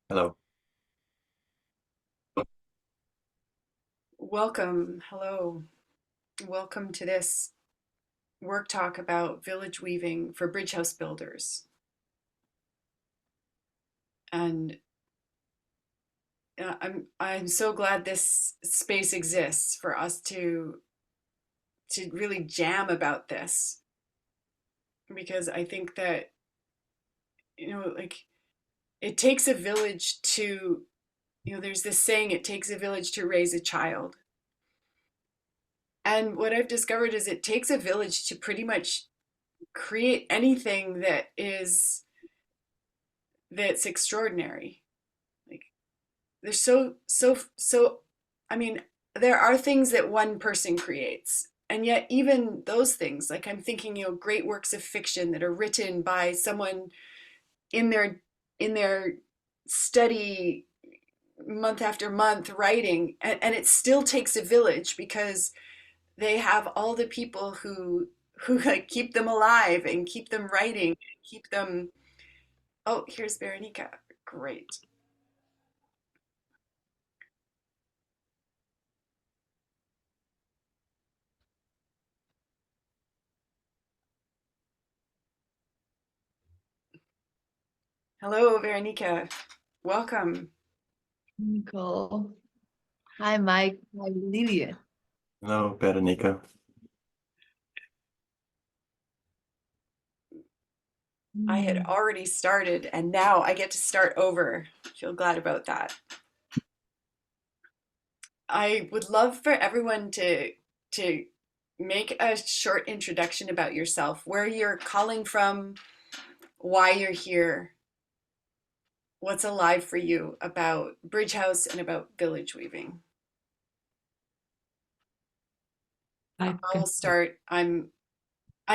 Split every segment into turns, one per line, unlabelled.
Hello.
Welcome. Hello. Welcome to this work talk about village weaving for bridge house builders. And I'm so glad this space exists for us to really jam about this, because I think that like it takes a village to there's this saying, it takes a village to raise a child. And what I've discovered is it takes a village to pretty much create anything that's extraordinary. Like there's so I mean, there are things that one person creates. And yet even those things, like I'm thinking, great works of fiction that are written by someone in their study, month after month writing, and it still takes a village because they have all the people who like keep them alive and keep them writing, keep them. Oh, here's Veronica. Great. Hello, Veronica. Welcome.
Nicole. Hi, Mike. Hi, Lillian.
Hello, Veronica.
I had already started and now I get to start over. Feel glad about that. I would love for everyone to make a short introduction about yourself, where you're calling from, why you're here, what's alive for you about Bridge House and about village weaving.
I
I'll
can.
start. I'm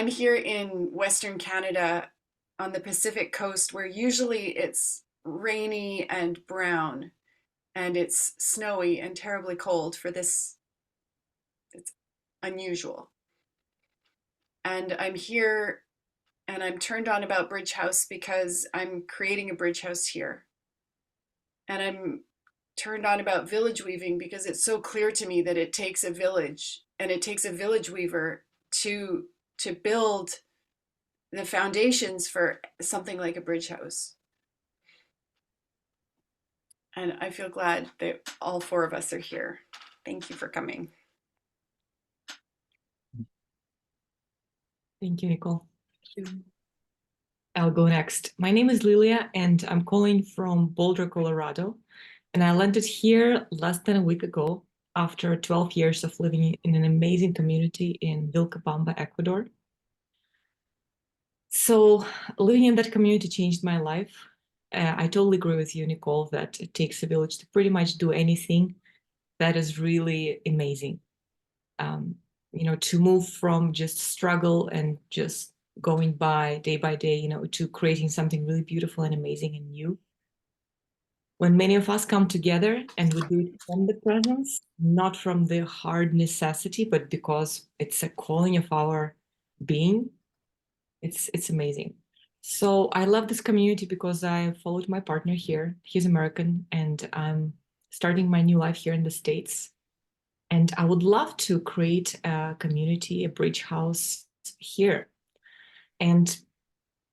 here in Western Canada on the Pacific coast, where usually it's rainy and brown and it's snowy and terribly cold. For this, it's unusual. And I'm here and I'm turned on about Bridge House because I'm creating a bridge house here. And I'm turned on about village weaving because it's so clear to me that it takes a village, and it takes a village weaver to build the foundations for something like a bridge house. And I feel glad that all four of us are here. Thank you for coming.
Thank you, Nicole. I'll go next. My name is Lilia, and I'm calling from Boulder, Colorado. And I landed here less than a week ago after 12 years of living in an amazing community in Vilcabamba, Ecuador. So living in that community changed my life. I totally agree with you, Nicole, that it takes a village to pretty much do anything that is really amazing. Um, to move from just struggle and just going by day, to creating something really beautiful and amazing and new. When many of us come together and we do it from the presence, not from the hard necessity, but because it's a calling of our being, it's amazing. So I love this community because I followed my partner here. He's American, and I'm starting my new life here in the States. And I would love to create a community, a bridge house here. And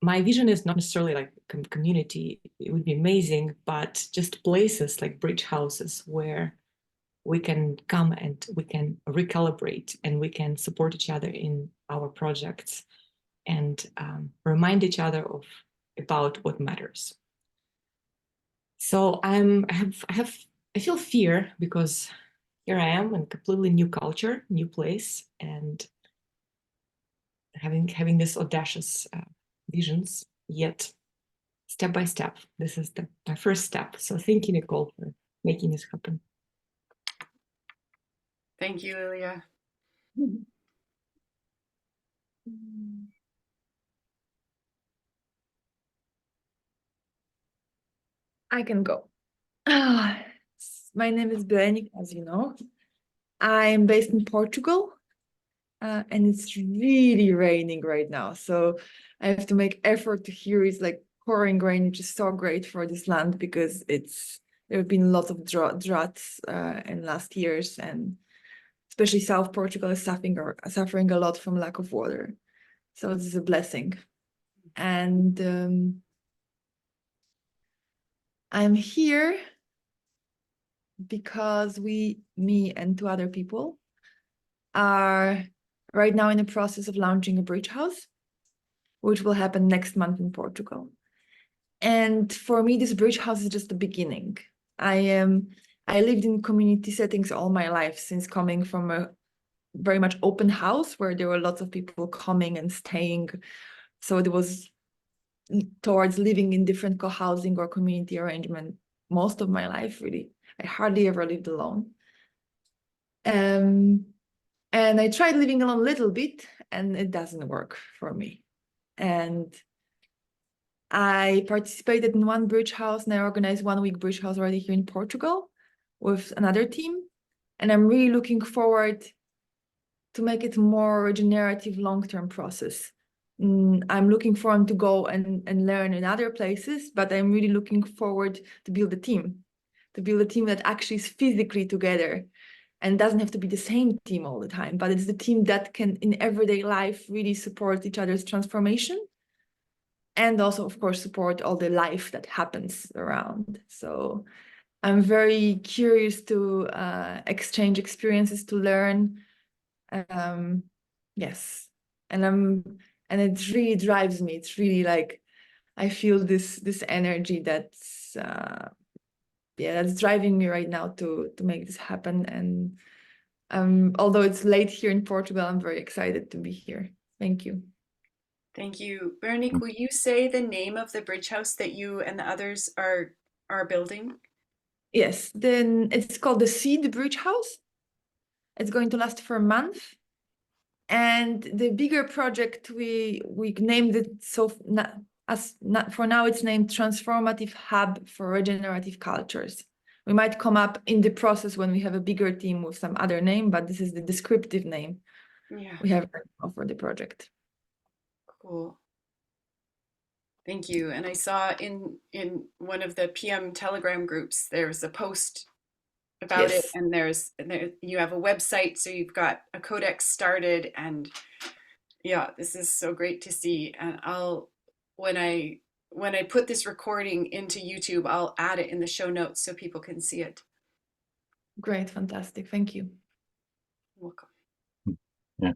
my vision is not necessarily like community, it would be amazing, but just places like bridge houses where we can come and we can recalibrate and we can support each other in our projects and remind each other of about what matters. So I feel fear because here I am in a completely new culture, new place, and having this audacious visions. Yet, step by step, this is my first step. So thank you, Nicole, for making this happen.
Thank you, Lilia.
I can go. My name is Belenik, as you know. I'm based in Portugal, and it's really raining right now. So I have to make effort to hear it's like pouring rain, which is so great for this land because there have been lots of droughts in last years, and especially South Portugal is suffering a lot from lack of water. So this is a blessing. And I'm here because me and two other people are right now in the process of launching a bridge house, which will happen next month in Portugal. And for me, this bridge house is just the beginning. I lived in community settings all my life, since coming from a very much open house where there were lots of people coming and staying. So it was towards living in different co-housing or community arrangement most of my life, really. I hardly ever lived alone. And I tried living alone a little bit, and it doesn't work for me. And I participated in one bridge house, and I organized 1 week bridge house already here in Portugal with another team. And I'm really looking forward to make it more regenerative long-term process. I'm looking forward to go and learn in other places, but I'm really looking forward to build a team that actually is physically together and doesn't have to be the same team all the time, but it's the team that can in everyday life really support each other's transformation and also, of course, support all the life that happens around. So I'm very curious to exchange experiences, to learn. Yes, and it really drives me. It's really like I feel this energy that's that's driving me right now to make this happen. And although it's late here in Portugal, I'm very excited to be here. Thank you.
Thank you. Veronique, will you say the name of the bridge house that you and the others are building?
Yes, then it's called the Seed Bridge House. It's going to last for a month. And the bigger project, we named it, for now it's named Transformative Hub for Regenerative Cultures. We might come up in the process when we have a bigger team with some other name, but this is the descriptive name we have for the project.
Cool. Thank you. And I saw in one of the PM Telegram groups, there's a post about it, and you have a website, so you've got a codex started, and yeah, this is so great to see. And when I put this recording into YouTube, I'll add it in the show notes so people can see it.
Great, fantastic, thank you.
You're welcome.
Yeah.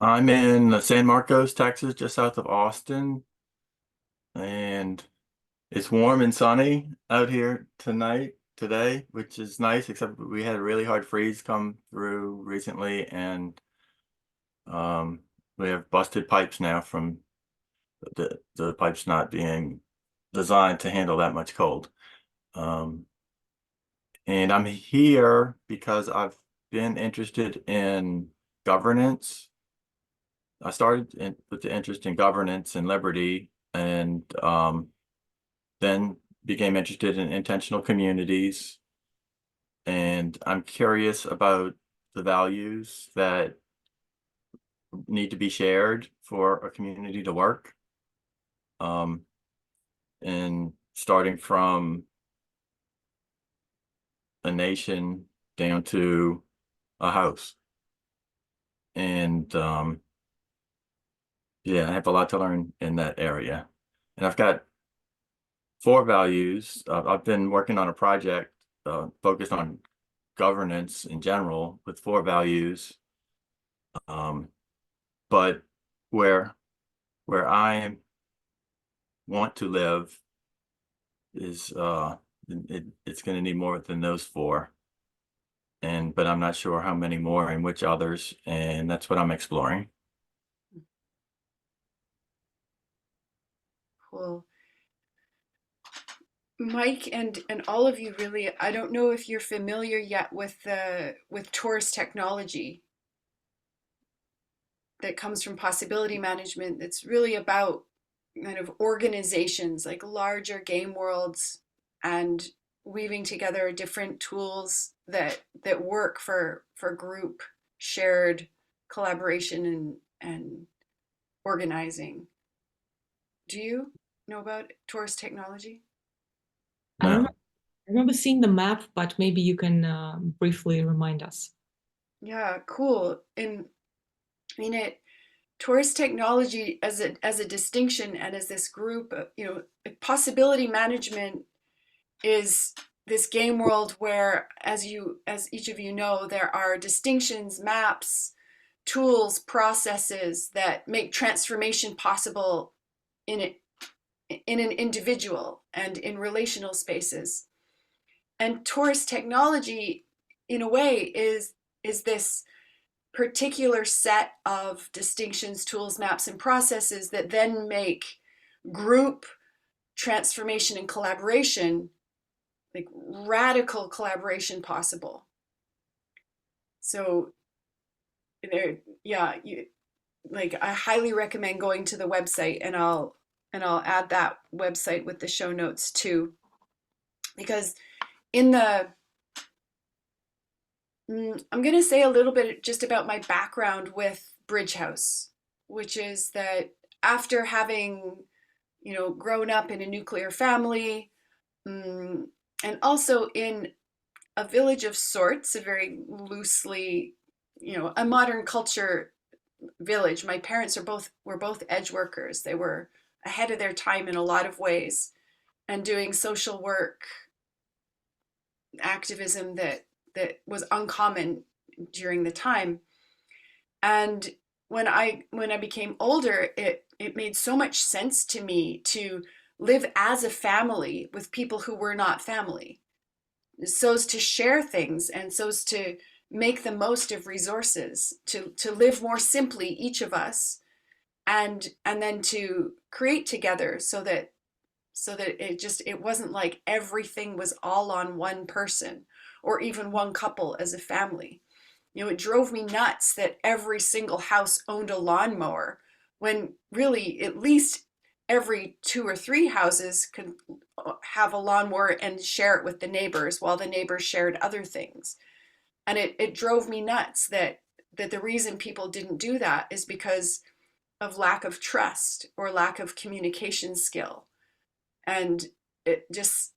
I'm in San Marcos, Texas, just south of Austin. And it's warm and sunny out here today, which is nice, except we had a really hard freeze come through recently, and we have busted pipes now from the pipes not being designed to handle that much cold. And I'm here because I've been interested in governance. I started with the interest in governance and liberty, and then became interested in intentional communities. And I'm curious about the values that need to be shared for a community to work. And starting from a nation down to a house. And yeah, I have a lot to learn in that area. And I've got 4 values. I've been working on a project focused on governance in general with 4 values. But where I want to live is it's going to need more than those 4. But I'm not sure how many more and which others, and that's what I'm exploring.
Cool. Mike and all of you, really, I don't know if you're familiar yet with Torus technology that comes from possibility management. That's really about kind of organizations, like larger game worlds, and weaving together different tools that work for group shared collaboration and organizing. Do you know about tourist technology?
I don't
No.
know. I remember seeing the map, but maybe you can briefly remind us.
Yeah, cool. Tourist technology as a distinction and as this group, possibility management is this game world where, as each of you know, there are distinctions, maps, tools, processes that make transformation possible in an individual and in relational spaces. And tourist technology, in a way, is this particular set of distinctions, tools, maps, and processes that then make group transformation and collaboration, like radical collaboration, possible. So there, yeah, I highly recommend going to the website, and I'll add that website with the show notes too, because in the I'm going to say a little bit just about my background with Bridge House, which is that after having, grown up in a nuclear family, and also in a village of sorts, a very loosely, a modern culture village. My parents were both edge workers. They were ahead of their time in a lot of ways and doing social work, activism that was uncommon during the time. And when I became older, it made so much sense to me to live as a family with people who were not family, so as to share things and so as to make the most of resources, to live more simply, each of us, and then to create together, so that it wasn't like everything was all on one person or even one couple as a family. It drove me nuts that every single house owned a lawnmower, when really at least every 2 or 3 houses could have a lawnmower and share it with the neighbors, while the neighbors shared other things. And it drove me nuts that the reason people didn't do that is because of lack of trust or lack of communication skill. And it just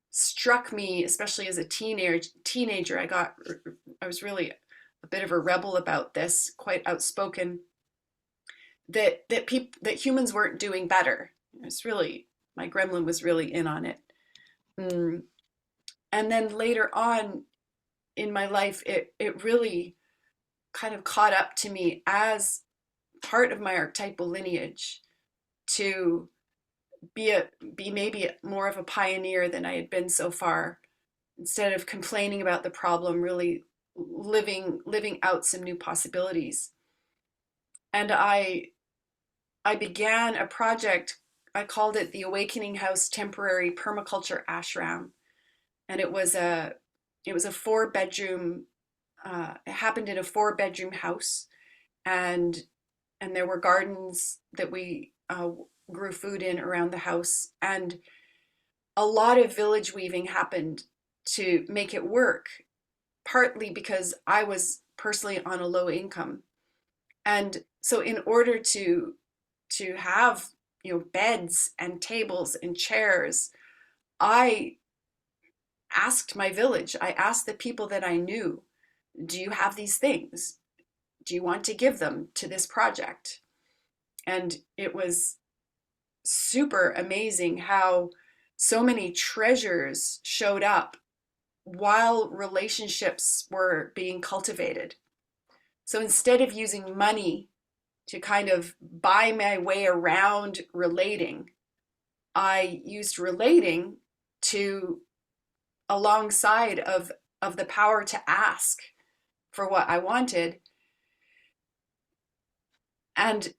struck me, especially as a teenager, I was really a bit of a rebel about this, quite outspoken, that humans weren't doing better. It's really, my gremlin was really in on it. And then later on in my life, it really kind of caught up to me as part of my archetypal lineage to be maybe more of a pioneer than I had been so far. Instead of complaining about the problem, really living out some new possibilities. And I began a project. I called it the Awakening House Temporary Permaculture Ashram, and it was a 4-bedroom. It happened in a 4-bedroom house, and there were gardens that we grew food in around the house, and a lot of village weaving happened to make it work, partly because I was personally on a low income. And so in order to have, beds and tables and chairs, I asked my village, I asked the people that I knew, do you have these things? Do you want to give them to this project? And it was super amazing how so many treasures showed up while relationships were being cultivated. So instead of using money to kind of buy my way around relating, I used relating to alongside of the power to ask for what I wanted. And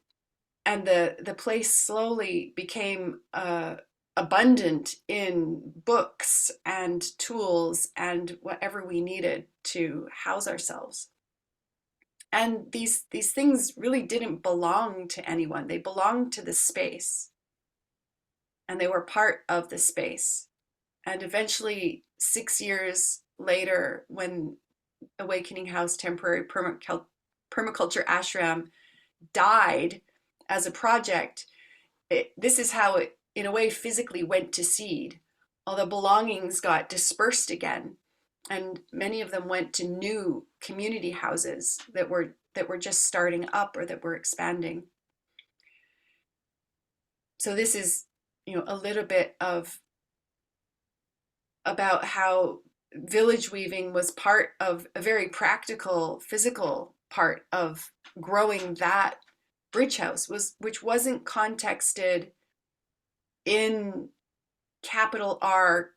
the place slowly became abundant in books and tools and whatever we needed to house ourselves. And these things really didn't belong to anyone. They belonged to the space, and they were part of the space. And eventually, 6 years later, when Awakening House Temporary Permaculture Ashram died as a project, this is how in a way, physically went to seed. All the belongings got dispersed again, and many of them went to new community houses that were just starting up or that were expanding. So this is, a little bit about how village weaving was part of a very practical, physical part of growing that bridge house, which wasn't contexted in capital R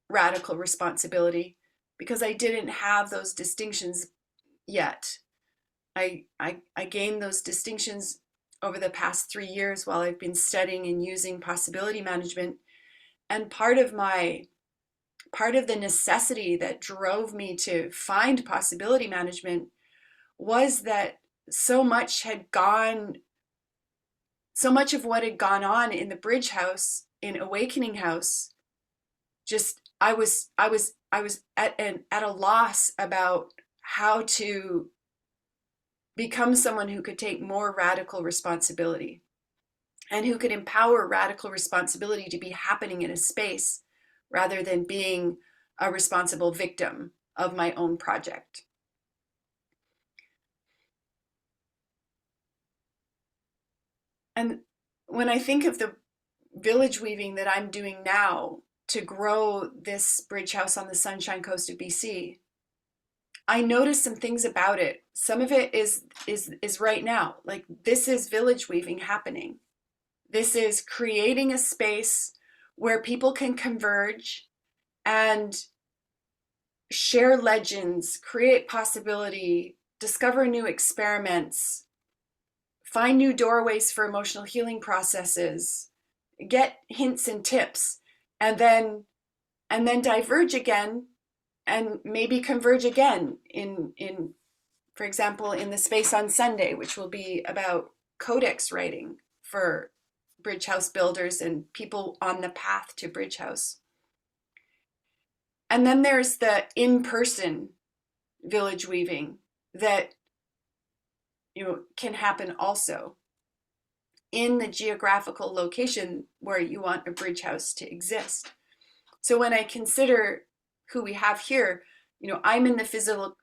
radical responsibility, because I didn't have those distinctions yet. I gained those distinctions over the past 3 years while I've been studying and using possibility management. And part of the necessity that drove me to find possibility management was that so much of what had gone on in the Bridge House, in Awakening House, just I was at a loss about how to become someone who could take more radical responsibility and who could empower radical responsibility to be happening in a space rather than being a responsible victim of my own project. And when I think of the village weaving that I'm doing now to grow this bridge house on the Sunshine Coast of BC, I noticed some things about it. Some of it is right now. Like, this is village weaving happening. This is creating a space where people can converge and share legends, create possibility, discover new experiments, find new doorways for emotional healing processes, get hints and tips, and then diverge again, and maybe converge again in for example, in the space on Sunday, which will be about codex writing for Bridge House builders and people on the path to Bridge House. And then there's the in-person village weaving that can happen also in the geographical location where you want a bridge house to exist. So when I consider who we have here, I'm in the physical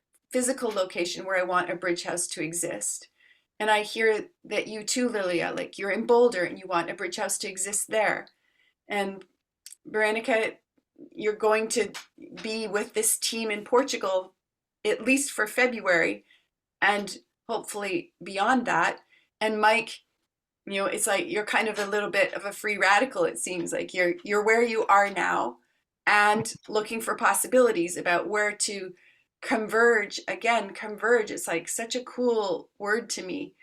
location where I want a bridge house to exist. And I hear that you too, Lilia, like, you're in Boulder and you want a bridge house to exist there. And Veronica, you're going to be with this team in Portugal, at least for February, and hopefully beyond that. And Mike, it's like you're kind of a little bit of a free radical, it seems like. You're where you are now and looking for possibilities about where to converge. Again, converge, it's like such a cool word to me.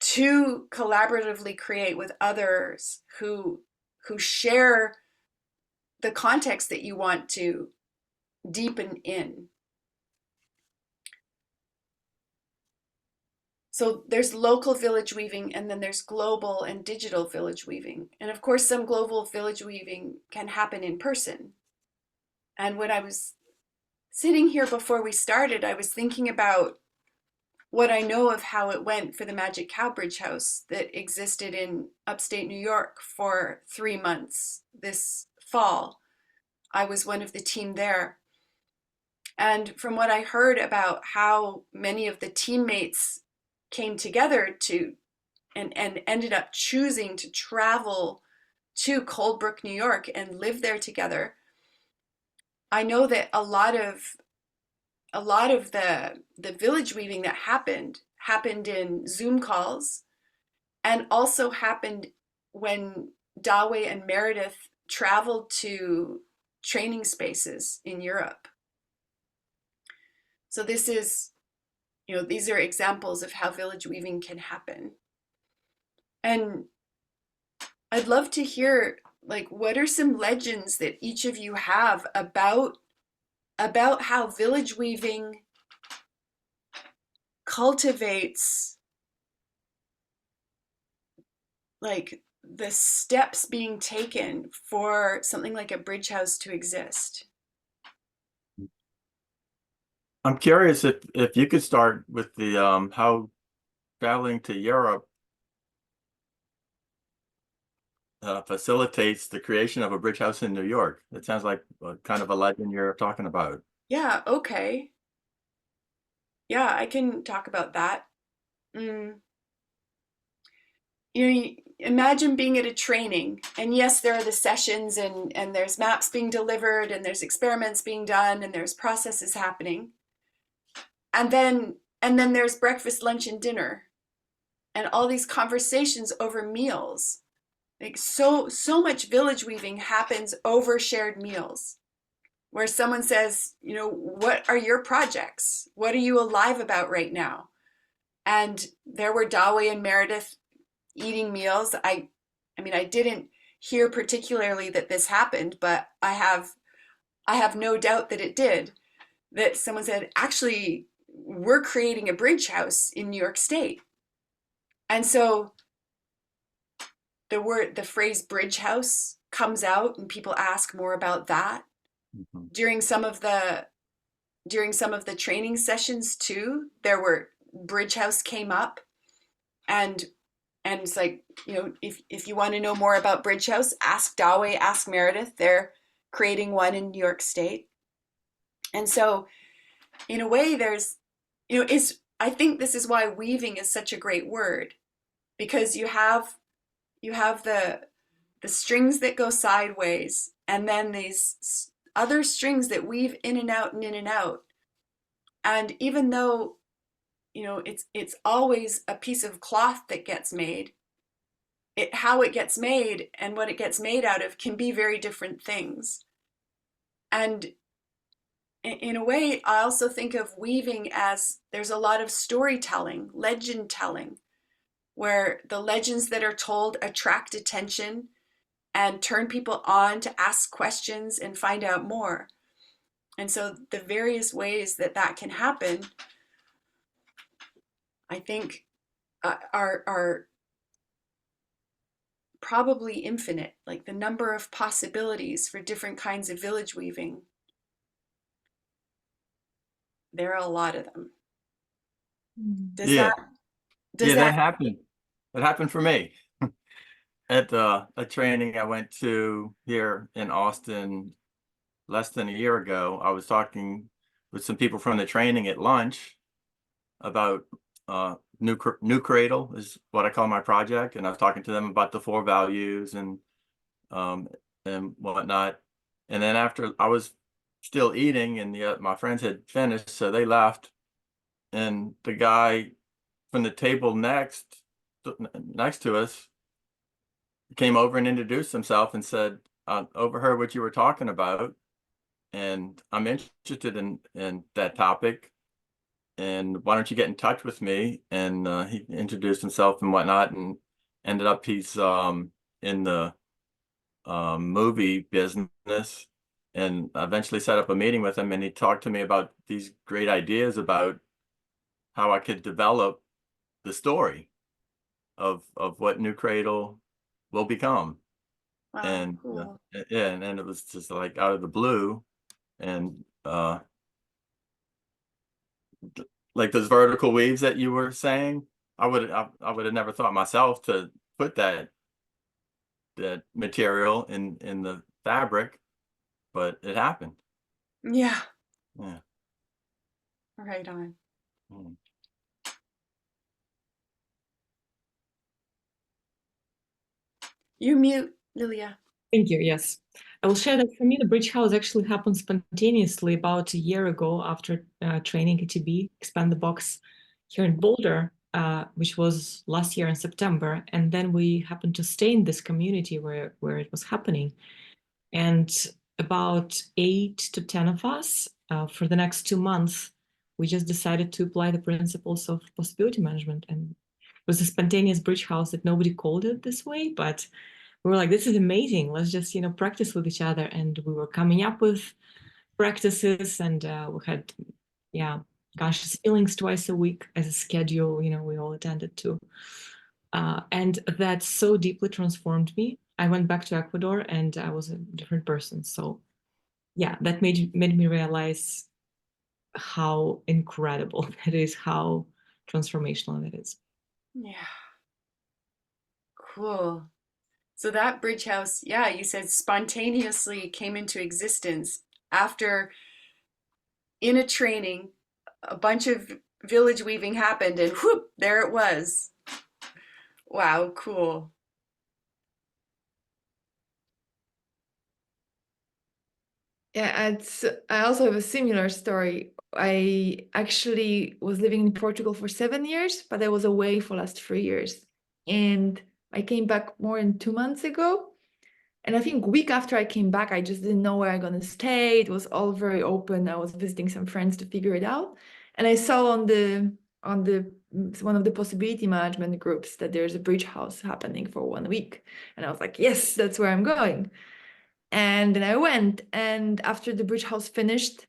To collaboratively create with others who share the context that you want to deepen in. So there's local village weaving, and then there's global and digital village weaving. And of course, some global village weaving can happen in person. And when I was sitting here before we started, I was thinking about what I know of how it went for the Magic Cow Bridge House that existed in upstate New York for 3 months this fall. I was one of the team there. And from what I heard about how many of the teammates came together and ended up choosing to travel to Coldbrook, New York and live there together, I know that a lot of the village weaving that happened in Zoom calls, and also happened when Dawe and Meredith traveled to training spaces in Europe. So this is, these are examples of how village weaving can happen. And I'd love to hear, like, what are some legends that each of you have about how village weaving cultivates, like, the steps being taken for something like a bridge house to exist.
I'm curious if you could start with the how traveling to Europe facilitates the creation of a bridge house in New York. It sounds like kind of a legend you're talking about.
Yeah, okay. Yeah, I can talk about that. Mm. Imagine being at a training, and yes, there are the sessions, and there's maps being delivered, and there's experiments being done, and there's processes happening. And then there's breakfast, lunch, and dinner, and all these conversations over meals. Like so much village weaving happens over shared meals, where someone says, what are your projects? What are you alive about right now? And there were Dawei and Meredith eating meals. I mean, I didn't hear particularly that this happened, but I have no doubt that it did. That someone said, actually, we're creating a bridge house in New York State. And so the phrase bridge house comes out, and people ask more about that.
Mm-hmm.
During some of the training sessions too, there were bridge house came up, and it's like, if you want to know more about bridge house, ask Dawei, ask Meredith. They're creating one in New York State. And so in a way, there's, I think this is why weaving is such a great word, because you have the strings that go sideways, and then these other strings that weave in and out and in and out. And even though, it's always a piece of cloth that gets made, how it gets made and what it gets made out of can be very different things. And in a way, I also think of weaving as there's a lot of storytelling, legend telling, where the legends that are told attract attention and turn people on to ask questions and find out more. And so the various ways that can happen, I think, are probably infinite. Like the number of possibilities for different kinds of village weaving, there are a lot of them. Does
Yeah.
that
That happened. It happened for me. At a training I went to here in Austin less than a year ago, I was talking with some people from the training at lunch about New Cradle is what I call my project, and I was talking to them about the 4 values and whatnot. And then after I was still eating, and my friends had finished, so they left, and the guy from the table next to us came over and introduced himself and said, "I overheard what you were talking about, and I'm interested in that topic. And why don't you get in touch with me?" And he introduced himself and whatnot, and ended up he's in the movie business, and eventually set up a meeting with him, and he talked to me about these great ideas about how I could develop the story of what New Cradle will become.
wow,
And
cool.
yeah, and it was just like out of the blue, and like those vertical weaves that you were saying, I would have never thought myself to put that material in the fabric, but it happened.
Yeah,
Yeah.
right on.
Mm.
You're mute, Lilia.
Thank you. Yes. I will share that for me, the bridge house actually happened spontaneously about a year ago after training ATB, Expand the Box here in Boulder, which was last year in September. And then we happened to stay in this community where it was happening. And about 8 to 10 of us, for the next 2 months, we just decided to apply the principles of possibility management. And it was a spontaneous bridge house that nobody called it this way, but we were like, this is amazing. Let's just, practice with each other. And we were coming up with practices, and we had, conscious feelings twice a week as a schedule, we all attended to. And that so deeply transformed me. I went back to Ecuador and I was a different person. So yeah, that made me realize how incredible that is, how transformational that is.
Yeah. Cool. So that bridge house, yeah, you said spontaneously came into existence after in a training, a bunch of village weaving happened and whoop, there it was. Wow, cool.
Yeah, I also have a similar story. I actually was living in Portugal for 7 years, but I was away for last 3 years. And I came back more than 2 months ago. And I think week after I came back, I just didn't know where I'm gonna stay. It was all very open. I was visiting some friends to figure it out. And I saw on the one of the possibility management groups that there's a bridge house happening for 1 week. And I was like, yes, that's where I'm going. And then I went, and after the bridge house finished,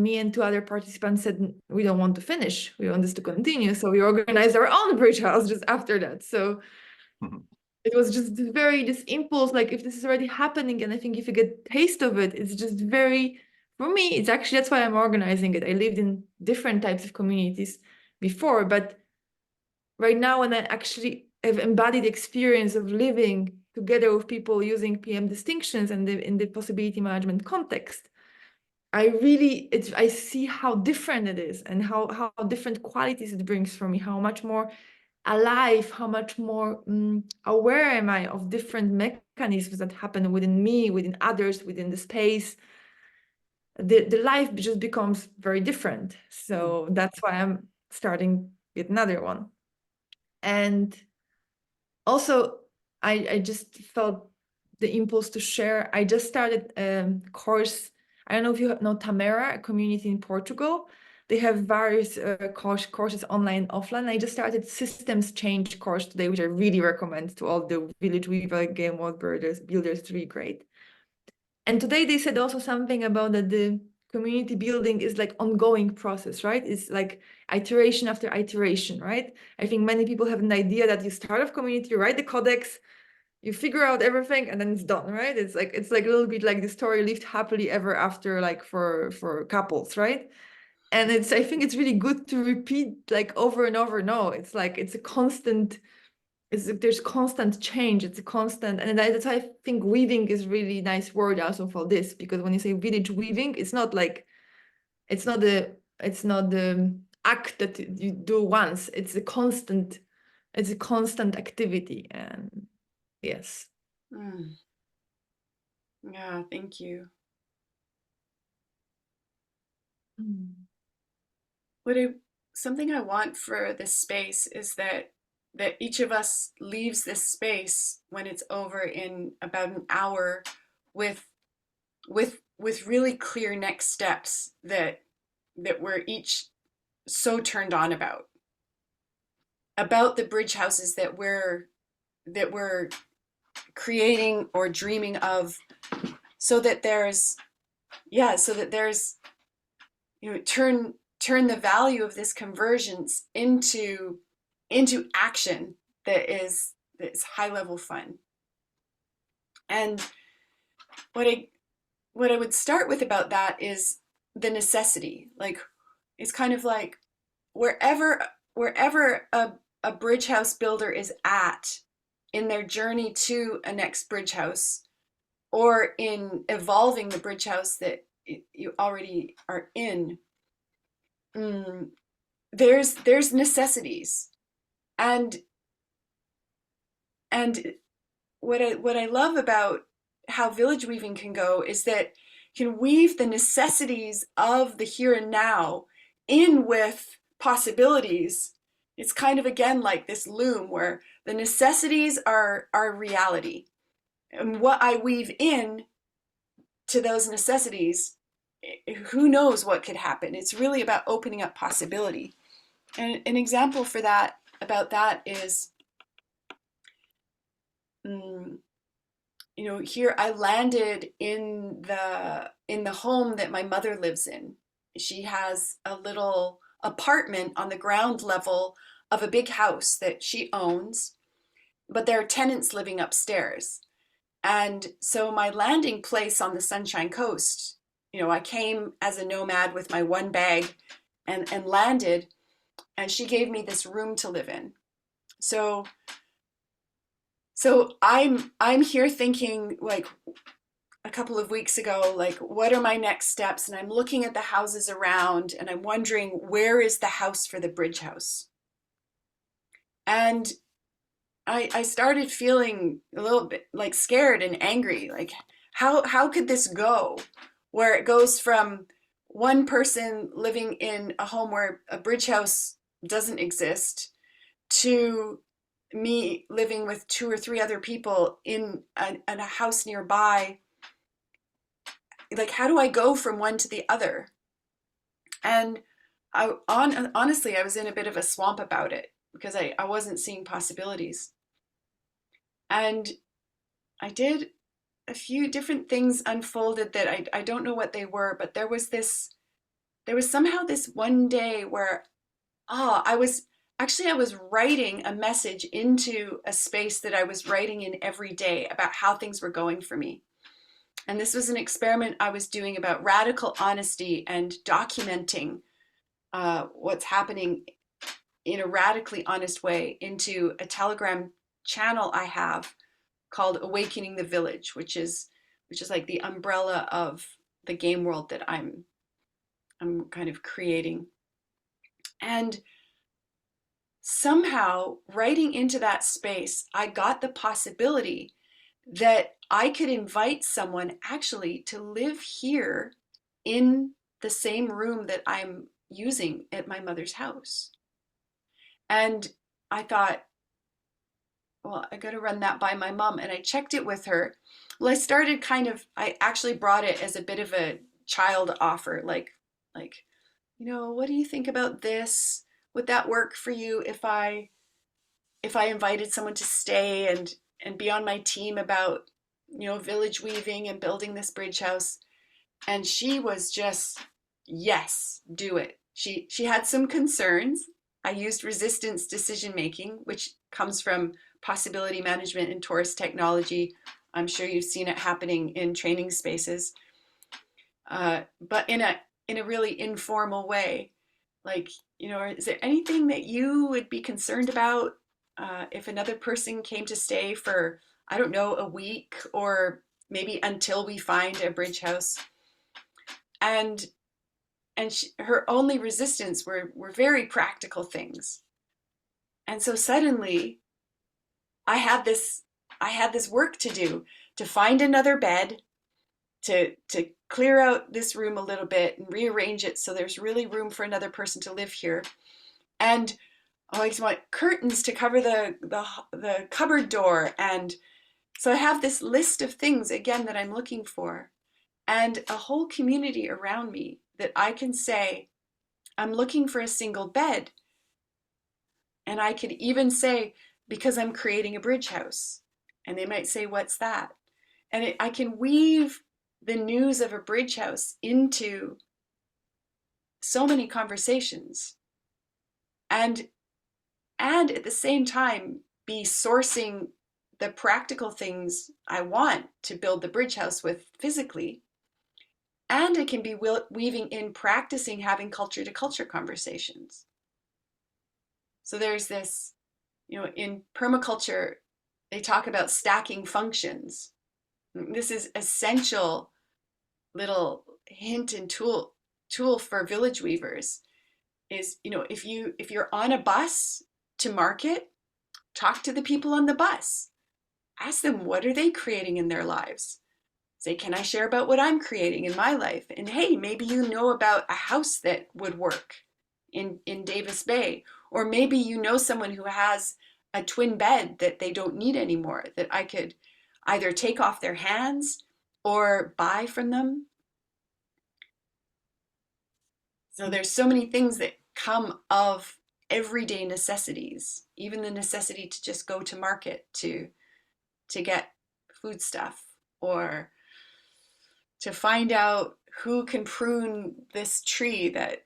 me and two other participants said, we don't want to finish, we want this to continue. So we organized our own bridge house just after that. So
Mhm.
it was just this impulse, like if this is already happening, and I think if you get taste of it, it's just very, for me, it's actually, that's why I'm organizing it. I lived in different types of communities before, but right now when I actually have embodied the experience of living together with people using PM distinctions and in the possibility management context, I see how different it is and how different qualities it brings for me, how much more alive, how much more aware am I of different mechanisms that happen within me, within others, within the space. The life just becomes very different. So that's why I'm starting with another one. And also, I just felt the impulse to share. I just started a course. I don't know if you know Tamera, a community in Portugal. They have various courses online, offline. I just started systems change course today, which I really recommend to all the village weaver, game world builders. It's really great. And today they said also something about that the community building is like ongoing process, right? It's like iteration after iteration, right? I think many people have an idea that you start off community, you write the codex, you figure out everything, and then it's done, right? It's like a little bit like the story lived happily ever after, like for couples, right? And I think it's really good to repeat like over and over. No, it's like it's a constant. There's constant change. It's a constant, and that's why I think weaving is really nice word also for this, because when you say village weaving, it's not the act that you do once. It's a constant activity. And yes.
Mm. Yeah, thank you. Something I want for this space is that each of us leaves this space when it's over in about an hour with really clear next steps that we're each so turned on about the bridge houses that we're creating or dreaming of, so that there's turn the value of this convergence into action that's high level fun. And what I would start with about that is the necessity. Like, it's kind of like wherever a bridge house builder is at in their journey to a next bridge house, or in evolving the bridge house that you already are in, there's necessities. And what I love about how village weaving can go is that you can weave the necessities of the here and now in with possibilities. It's kind of, again, like this loom where the necessities are reality, and what I weave in to those necessities, who knows what could happen. It's really about opening up possibility. And an example for that, about that, is here I landed in the home that my mother lives in. She has a little apartment on the ground level of a big house that she owns, but there are tenants living upstairs. And so my landing place on the Sunshine Coast, I came as a nomad with my one bag and landed, and she gave me this room to live in. So So I'm here thinking, like, a couple of weeks ago, like, what are my next steps? And I'm looking at the houses around and I'm wondering, where is the house for the bridge house? And I started feeling a little bit like scared and angry. Like, how could this go? Where it goes from one person living in a home where a bridge house doesn't exist to me living with 2 or 3 other people in a house nearby. Like, how do I go from one to the other? And honestly, I was in a bit of a swamp about it because I wasn't seeing possibilities. And I did a few different things unfolded that I don't know what they were, but there was somehow this one day where, I was writing a message into a space that I was writing in every day about how things were going for me. And this was an experiment I was doing about radical honesty and documenting what's happening in a radically honest way into a Telegram channel I have called Awakening the Village, which is like the umbrella of the game world that I'm kind of creating. And somehow, writing into that space, I got the possibility that I could invite someone actually to live here in the same room that I'm using at my mother's house. And I thought, well, I got to run that by my mom. And I checked it with her. Well, I actually brought it as a bit of a child offer, like, what do you think about this? Would that work for you if I invited someone to stay and be on my team about, village weaving and building this bridge house? And she was just, yes, do it. She had some concerns. I used resistance decision making, which comes from possibility management and Taurus technology. I'm sure you've seen it happening in training spaces, but in a really informal way. Like, is there anything that you would be concerned about if another person came to stay for, I don't know, a week or maybe until we find a bridge house? And her only resistance were very practical things. And so suddenly I had this work to do, to find another bed, to clear out this room a little bit and rearrange it so there's really room for another person to live here. And I just want curtains to cover the cupboard door. And so I have this list of things, again, that I'm looking for, and a whole community around me that I can say, I'm looking for a single bed. And I could even say, because I'm creating a bridge house. And they might say, what's that? And I can weave the news of a bridge house into so many conversations. And at the same time, be sourcing the practical things I want to build the bridge house with physically. And it can be weaving in practicing having culture to culture conversations. So there's this, in permaculture, they talk about stacking functions. This is essential little hint and tool for village weavers is, if you're on a bus to market, talk to the people on the bus. Ask them, what are they creating in their lives? Say, can I share about what I'm creating in my life? And hey, maybe you know about a house that would work in Davis Bay. Or maybe you know someone who has a twin bed that they don't need anymore, that I could either take off their hands or buy from them. So there's so many things that come of everyday necessities, even the necessity to just go to market to get food stuff, or to find out who can prune this tree that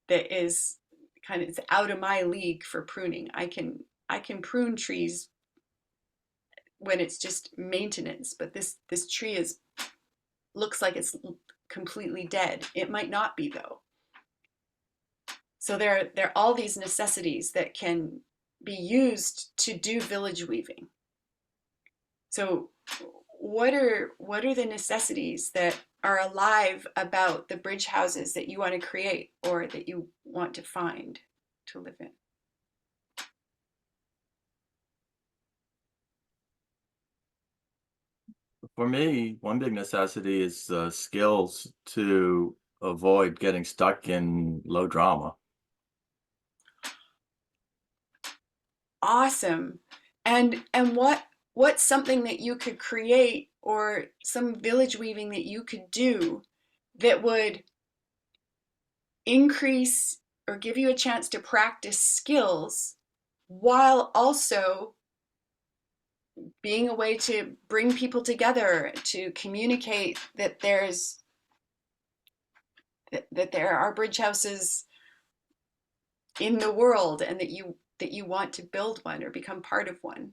is kind of, it's out of my league for pruning. I can prune trees when it's just maintenance, but this tree looks like it's completely dead. It might not be, though. So there are all these necessities that can be used to do village weaving. So what are the necessities that are alive about the bridge houses that you want to create or that you want to find to live in?
For me, one big necessity is skills to avoid getting stuck in low drama.
Awesome. And what's something that you could create or some village weaving that you could do that would increase or give you a chance to practice skills while also being a way to bring people together, to communicate that there are bridge houses in the world and that you want to build one or become part of one?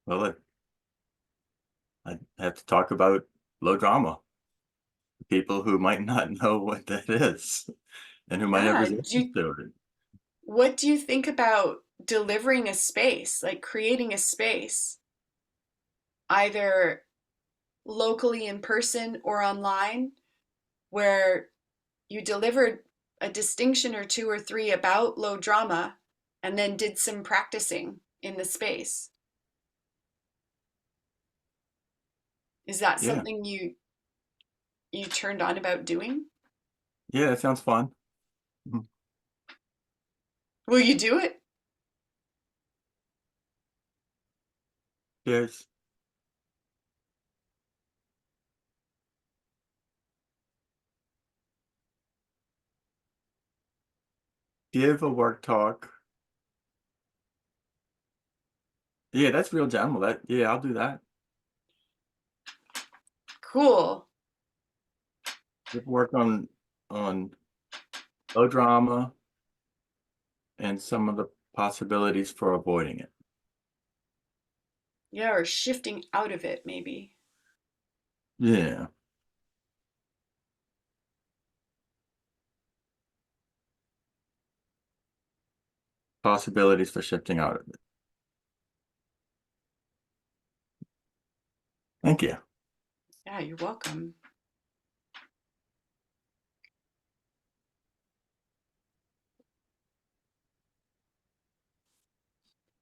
Well, I have to talk about low drama. People who might not know what that is and who might have
Yeah.
resistance to it.
What do you think about delivering a space, like creating a space, either locally in person or online, where you delivered a distinction or two or three about low drama and then did some practicing in the space? Is that
Yeah,
something you turned on about doing?
yeah, that sounds fun. Mhm.
Will you do it?
Yes. Give a work talk. Yeah, that's real general. Yeah, I'll do that.
Cool.
Work on low drama and some of the possibilities for avoiding it.
Yeah, or shifting out of it, maybe.
Yeah. Possibilities for shifting out of it. Thank you.
Yeah, you're welcome.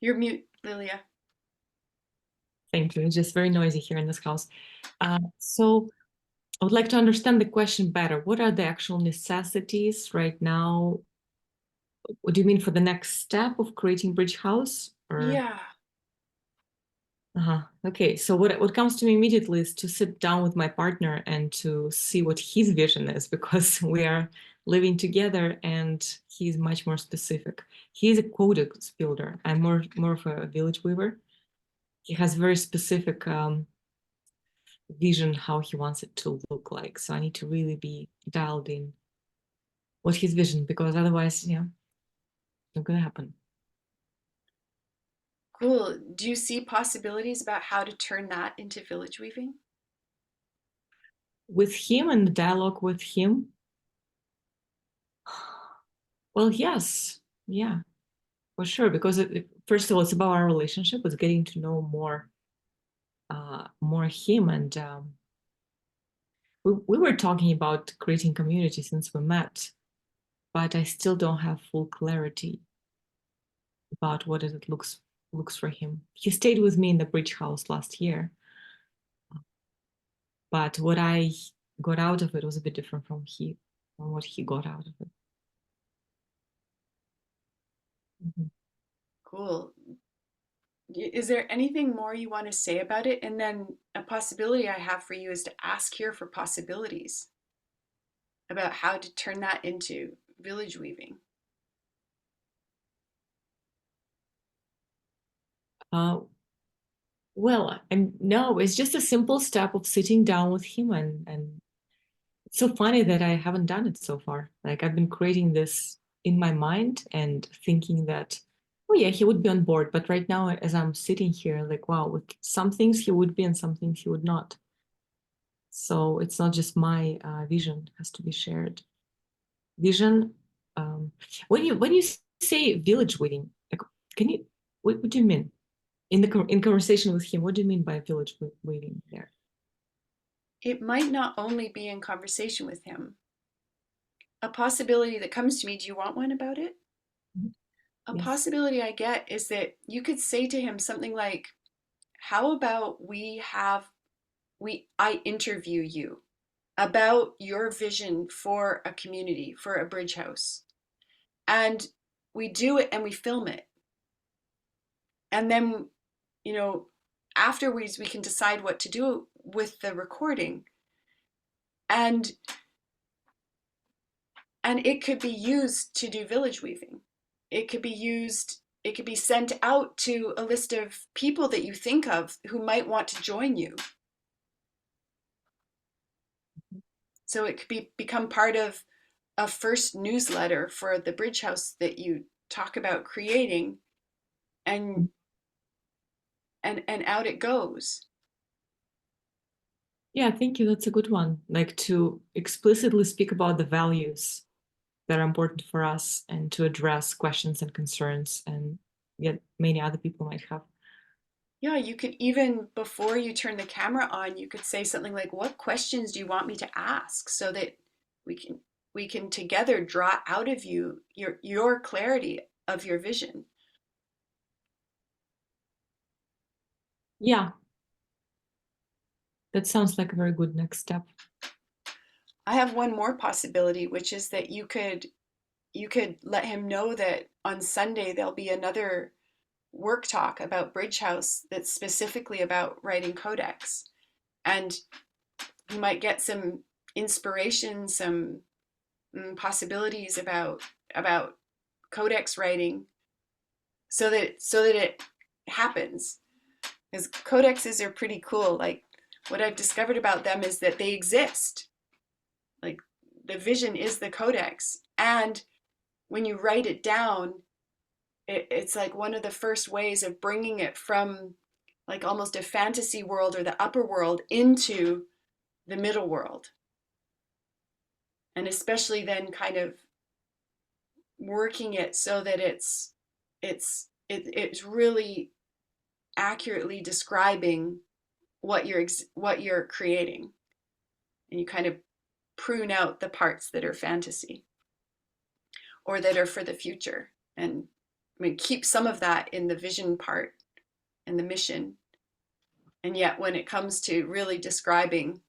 You're mute, Lilia.
Thank you. It's just very noisy here in this house. So I would like to understand the question better. What are the actual necessities right now? What do you mean for the next step of creating Bridge House? Or
Yeah.
okay, so what comes to me immediately is to sit down with my partner and to see what his vision is, because we are living together and he's much more specific. He's a codex builder. I'm more of a village weaver. He has very specific vision how he wants it to look like. So I need to really be dialed in what his vision, because otherwise, yeah, it's not gonna happen.
Cool. Do you see possibilities about how to turn that into village weaving?
With him and the dialogue with him, well, yes, yeah, for sure. Because first of all, it's about our relationship. It's getting to know more him, and we were talking about creating community since we met, but I still don't have full clarity about what it looks for him. He stayed with me in the Bridge House last year, but what I got out of it was a bit different from what he got out of it. Mhm.
Cool. Is there anything more you want to say about it? And then a possibility I have for you is to ask here for possibilities about how to turn that into village weaving.
Well, no, it's just a simple step of sitting down with him, and it's so funny that I haven't done it so far. Like, I've been creating this in my mind and thinking that, oh yeah, he would be on board. But right now, as I'm sitting here, like, wow, with some things he would be and some things he would not. So it's not just my vision, it has to be shared. Vision, when you say village weaving? Like, can you, what do you mean? In conversation with him, what do you mean by village weaving there?
It might not only be in conversation with him. A possibility that comes to me, do you want one about it? A
Yes.
possibility I get is that you could say to him something like, how about I interview you about your vision for a community, for a bridge house. And we do it and we film it. And then, you know, afterwards we can decide what to do with the recording. And it could be used to do village weaving. It could be sent out to a list of people that you think of who might want to join you. So it could become part of a first newsletter for the bridge house that you talk about creating, and out it goes.
Yeah, thank you. That's a good one. Like to explicitly speak about the values that are important for us and to address questions and concerns and yet many other people might have.
Yeah, you could even, before you turn the camera on, you could say something like, what questions do you want me to ask, so that we can together draw out of you your clarity of your vision.
Yeah. That sounds like a very good next step.
I have one more possibility, which is that you could let him know that on Sunday there'll be another work talk about Bridge House that's specifically about writing codex, and he might get some inspiration, some possibilities about codex writing, so that it happens. Because codexes are pretty cool. Like, what I've discovered about them is that they exist. Like, the vision is the codex, and when you write it down, it's like one of the first ways of bringing it from like almost a fantasy world or the upper world into the middle world. And especially then kind of working it so that it's really accurately describing what you're creating. And you kind of prune out the parts that are fantasy or that are for the future. And I mean, keep some of that in the vision part and the mission. And yet when it comes to really describing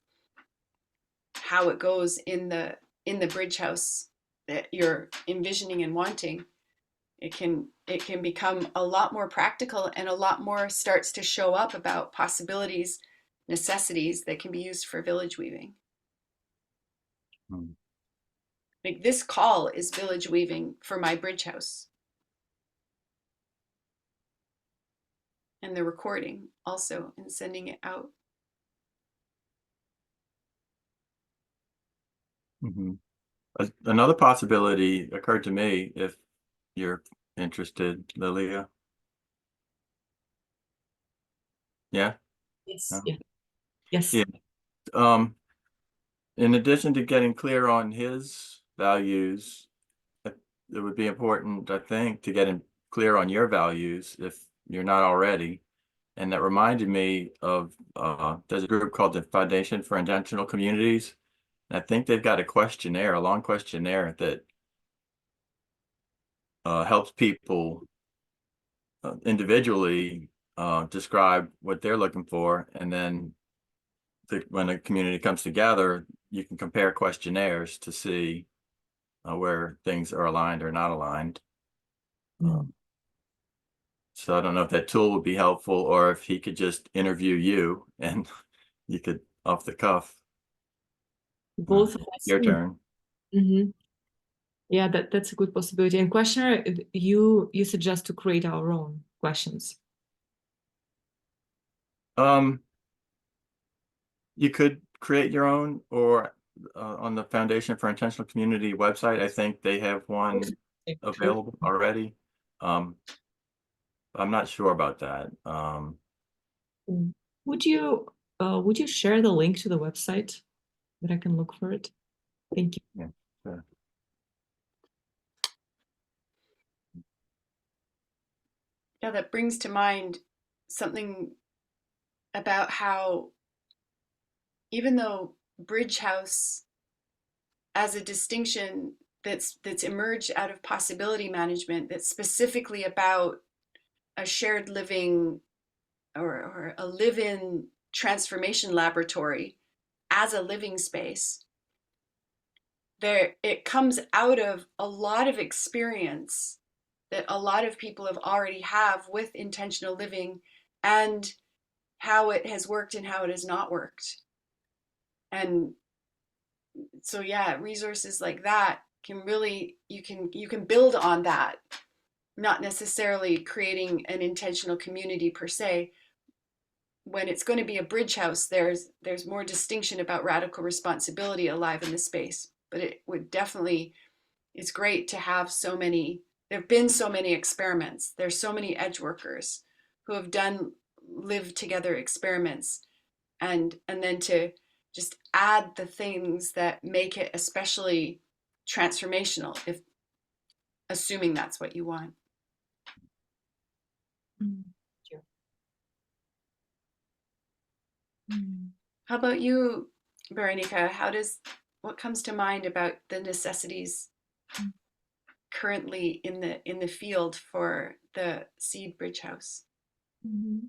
how it goes in the bridge house that you're envisioning and wanting, it can become a lot more practical, and a lot more starts to show up about possibilities, necessities that can be used for village weaving. Like, this call is village weaving for my bridge house. And the recording also, and sending it out.
Another possibility occurred to me, if you're interested, Lilia. Yeah.
Yes.
No?
Yeah. Yes.
Yeah. In addition to getting clear on his values, it would be important, I think, to get him clear on your values if you're not already. And that reminded me of there's a group called the Foundation for Intentional Communities. And I think they've got a questionnaire, a long questionnaire that helps people individually describe what they're looking for, and then when a community comes together, you can compare questionnaires to see where things are aligned or not aligned. So I don't know if that tool would be helpful, or if he could just interview you and you could off the cuff.
Both of us.
Your turn.
Mm-hmm. Yeah, that's a good possibility. And questionnaire, you suggest to create our own questions.
You could create your own, or on the Foundation for Intentional Community website, I think they have one available already. I'm not sure about that.
Would you share the link to the website that I can look for it? Thank you.
Yeah, sure.
Yeah, that brings to mind something about how even though Bridge House as a distinction that's emerged out of possibility management, that's specifically about a shared living or a live-in transformation laboratory as a living space, there it comes out of a lot of experience that a lot of people have with intentional living and how it has worked and how it has not worked. And so yeah, resources like that can really, you can build on that, not necessarily creating an intentional community per se. When it's going to be a bridge house, there's more distinction about radical responsibility alive in the space. But it would definitely, it's great to have so many, there have been so many experiments. There's so many edge workers who have done live together experiments, and then to just add the things that make it especially transformational, if assuming that's what you want.
Mm.
Sure.
Mm.
How about you, Berenika? What comes to mind about the necessities currently in the field for the Seed Bridge House?
Mhm.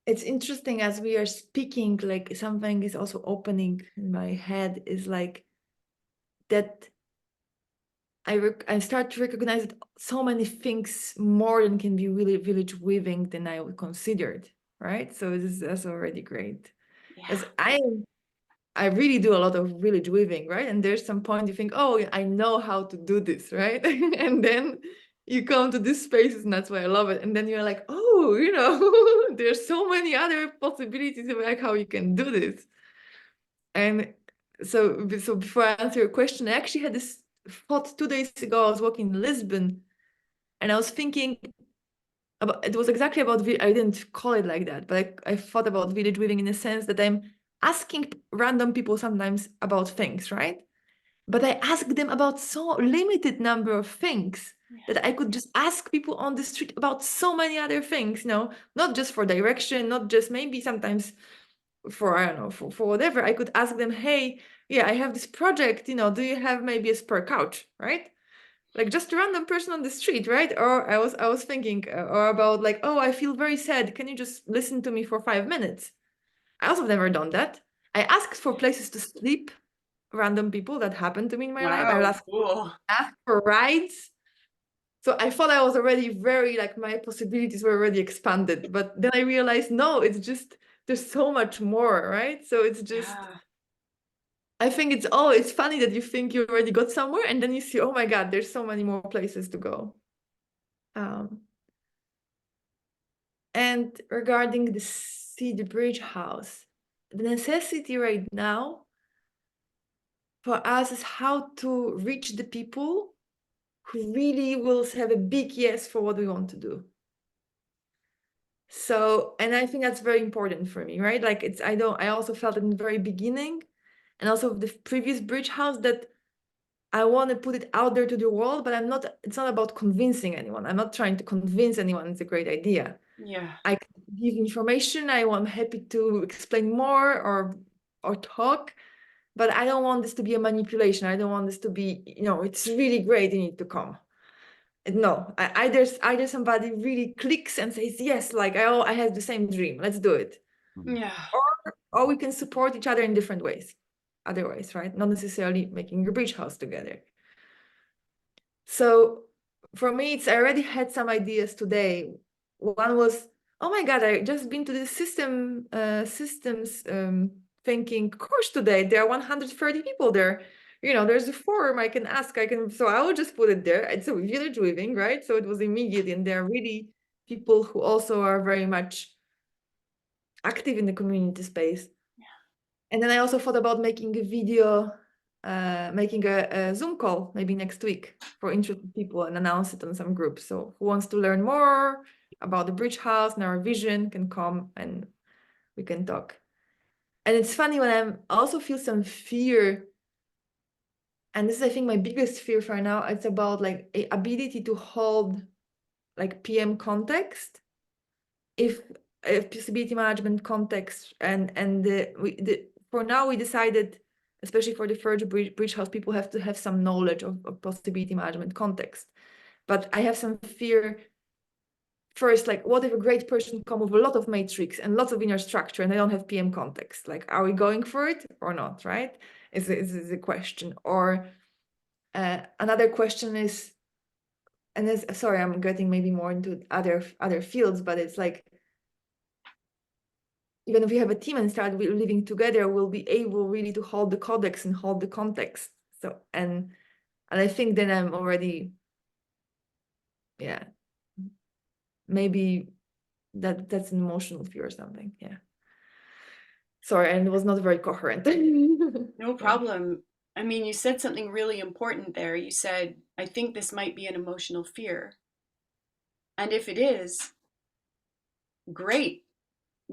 It's interesting as we are speaking, like something is also opening in my head is like that I start to recognize that so many things more than can be really village weaving than I would considered, right? So that's already great.
Yeah.
Because I really do a lot of village weaving, right? And there's some point you think, oh, I know how to do this, right? And then you come to these spaces, and that's why I love it. And then you're like, oh, there's so many other possibilities of like how you can do this. And so before I answer your question, I actually had this thought 2 days ago. I was walking in Lisbon, and I was thinking about, it was exactly about, I didn't call it like that, but I thought about village weaving in a sense that I'm asking random people sometimes about things, right? But I ask them about so limited number of things that I could just ask people on the street about so many other things, not just for direction, not just maybe sometimes for, I don't know, for whatever. I could ask them, hey, yeah, I have this project, do you have maybe a spare couch, right? Like just a random person on the street, right? Or I was thinking, or about like, oh, I feel very sad. Can you just listen to me for 5 minutes? I also have never done that. I asked for places to sleep, random people that happened to me in my life. I
Wow,
asked
cool.
for rides. So I thought I was already very, like, my possibilities were already expanded. But then I realized, no, it's just, there's so much more, right? So it's just,
Yeah.
I think it's funny that you think you already got somewhere and then you see, oh my God, there's so many more places to go. And regarding the Seed Bridge House, the necessity right now for us is how to reach the people who really will have a big yes for what we want to do. So, and I think that's very important for me, right? Like I also felt in the very beginning and also the previous Bridge House that I want to put it out there to the world, but it's not about convincing anyone. I'm not trying to convince anyone it's a great idea.
Yeah.
I can give information. I'm happy to explain more or talk, but I don't want this to be a manipulation. I don't want this to be, it's really great, you need to come. No, either somebody really clicks and says, yes, like I have the same dream, let's do it.
Yeah.
Or we can support each other in different ways, other ways, right? Not necessarily making a bridge house together. So for me, I already had some ideas today. One was, oh my God, I just been to the systems thinking course today. There are 130 people there. There's a forum I can ask. So I will just put it there. It's a village weaving, right? So it was immediate, and there are really people who also are very much active in the community space.
Yeah.
And then I also thought about making a video, making a Zoom call maybe next week for interested people and announce it on some groups. So who wants to learn more about the Bridge House and our vision can come and we can talk. And it's funny when I also feel some fear. And this is, I think, my biggest fear for now. It's about like a ability to hold like PM context, if possibility management context, and for now we decided, especially for the third bridge house, people have to have some knowledge of possibility management context. But I have some fear first, like what if a great person come with a lot of matrix and lots of inner structure and they don't have PM context? Like, are we going for it or not, right? Is the question. Or another question is, and this, sorry, I'm getting maybe more into other fields, but it's like, even if we have a team and start living together, we'll be able really to hold the codex and hold the context. So, and I think then I'm already, yeah, maybe that's an emotional fear or something. Yeah. Sorry, and it was not very coherent.
No problem. I mean, you said something really important there. You said, I think this might be an emotional fear. And if it is, great.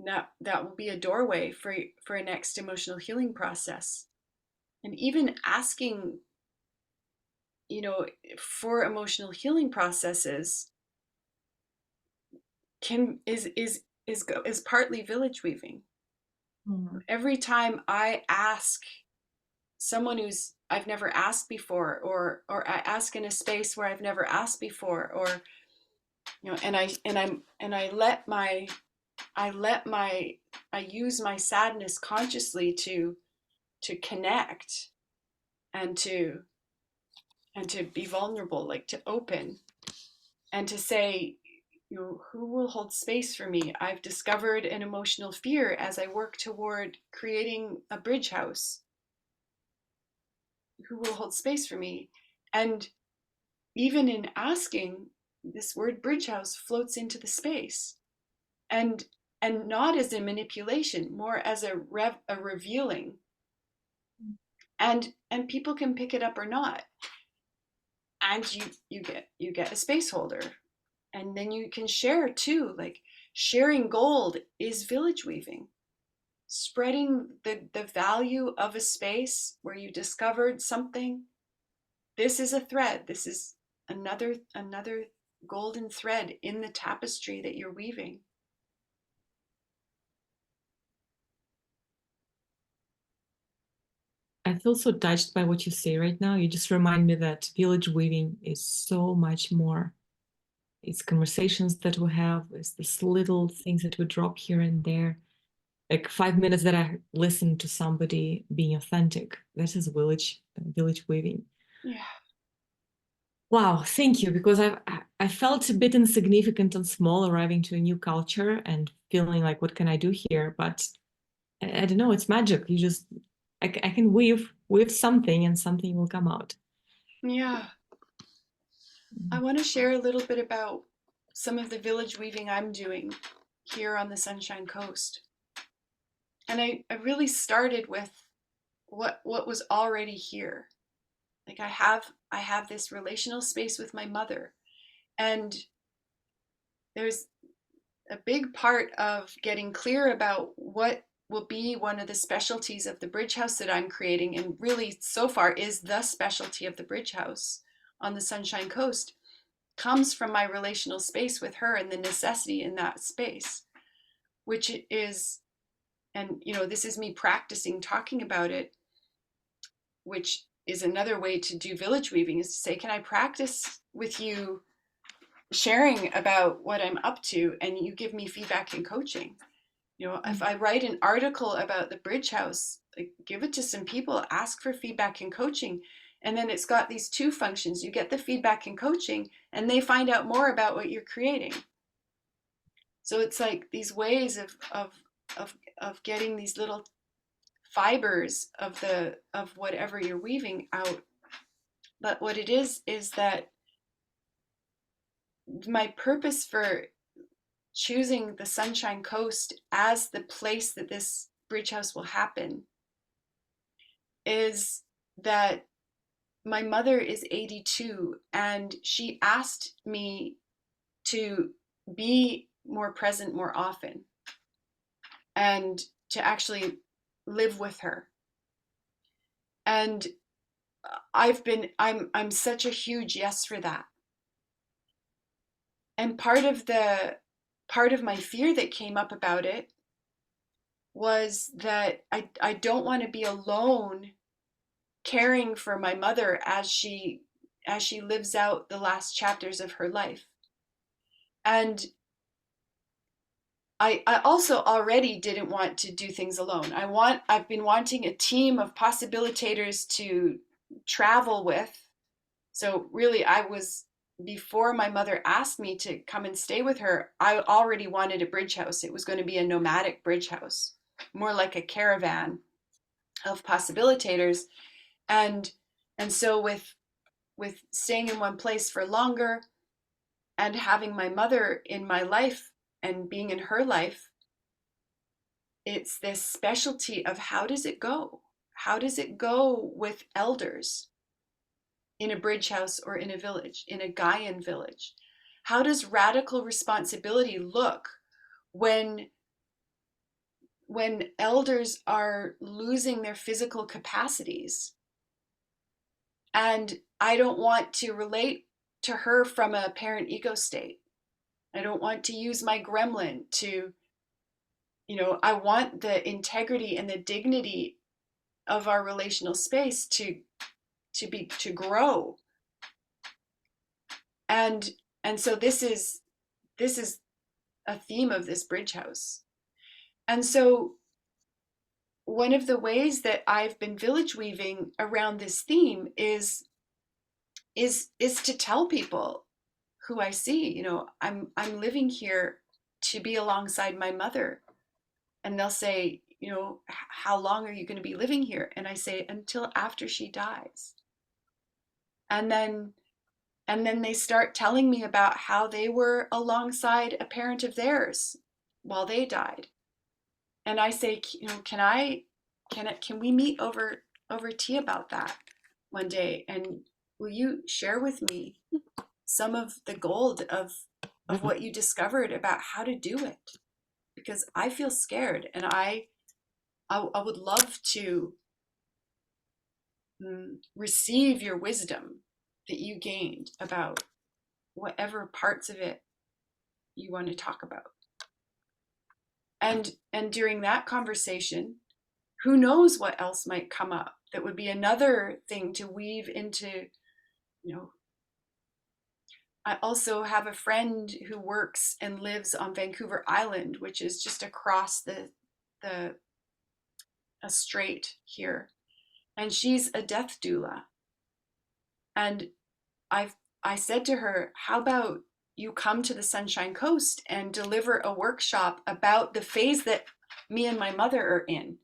That will be a doorway for a next emotional healing process. And even asking, for emotional healing processes is partly village weaving. Every time I ask someone who's I've never asked before, or I ask in a space where I've never asked before, or and I use my sadness consciously to connect and to be vulnerable, like to open and to say, who will hold space for me? I've discovered an emotional fear as I work toward creating a bridge house. Who will hold space for me? And even in asking, this word bridge house floats into the space, and not as a manipulation, more as a revealing. And people can pick it up or not. And you get a space holder. And then you can share too. Like, sharing gold is village weaving. Spreading the value of a space where you discovered something. This is a thread. This is another golden thread in the tapestry that you're weaving.
I feel so touched by what you say right now. You just remind me that village weaving is so much more. It's conversations that we have, it's these little things that we drop here and there. Like 5 minutes that I listen to somebody being authentic. This is village weaving.
Yeah.
Wow, thank you, because I felt a bit insignificant and small arriving to a new culture and feeling like, what can I do here? But I don't know, it's magic. You just, I can weave something and something will come out.
Yeah. I want to share a little bit about some of the village weaving I'm doing here on the Sunshine Coast. And I really started with what was already here. Like, I have this relational space with my mother, and there's a big part of getting clear about what will be one of the specialties of the bridge house that I'm creating, and really so far is the specialty of the bridge house on the Sunshine Coast, comes from my relational space with her and the necessity in that space, which is, and this is me practicing talking about it, which is another way to do village weaving, is to say, can I practice with you sharing about what I'm up to, and you give me feedback and coaching? If I write an article about the bridge house, like, give it to some people, ask for feedback and coaching. And then it's got these two functions. You get the feedback and coaching, and they find out more about what you're creating. So it's like these ways of getting these little fibers of whatever you're weaving out. But what it is that my purpose for choosing the Sunshine Coast as the place that this bridge house will happen is that my mother is 82, and she asked me to be more present more often and to actually live with her. And I'm such a huge yes for that. And part of my fear that came up about it was that I don't want to be alone caring for my mother as she lives out the last chapters of her life. And I also already didn't want to do things alone. I've been wanting a team of possibilitators to travel with. So really before my mother asked me to come and stay with her, I already wanted a bridge house. It was going to be a nomadic bridge house, more like a caravan of possibilitators. And so with staying in one place for longer and having my mother in my life and being in her life, it's this specialty of how does it go? How does it go with elders in a bridge house or in a village, in a Gaian village? How does radical responsibility look when elders are losing their physical capacities? And I don't want to relate to her from a parent ego state. I don't want to use my gremlin to, I want the integrity and the dignity of our relational space to grow. And so this is a theme of this bridge house. And so one of the ways that I've been village weaving around this theme is to tell people who I see, I'm living here to be alongside my mother. And they'll say, how long are you going to be living here? And I say, until after she dies. And then they start telling me about how they were alongside a parent of theirs while they died. And I say, can we meet over tea about that one day? And will you share with me some of the gold of what you discovered about how to do it? Because I feel scared, and I would love to receive your wisdom that you gained about whatever parts of it you want to talk about. And during that conversation, who knows what else might come up that would be another thing to weave into, I also have a friend who works and lives on Vancouver Island, which is just across a strait here. And she's a death doula. And I said to her, how about you come to the Sunshine Coast and deliver a workshop about the phase that me and my mother are in.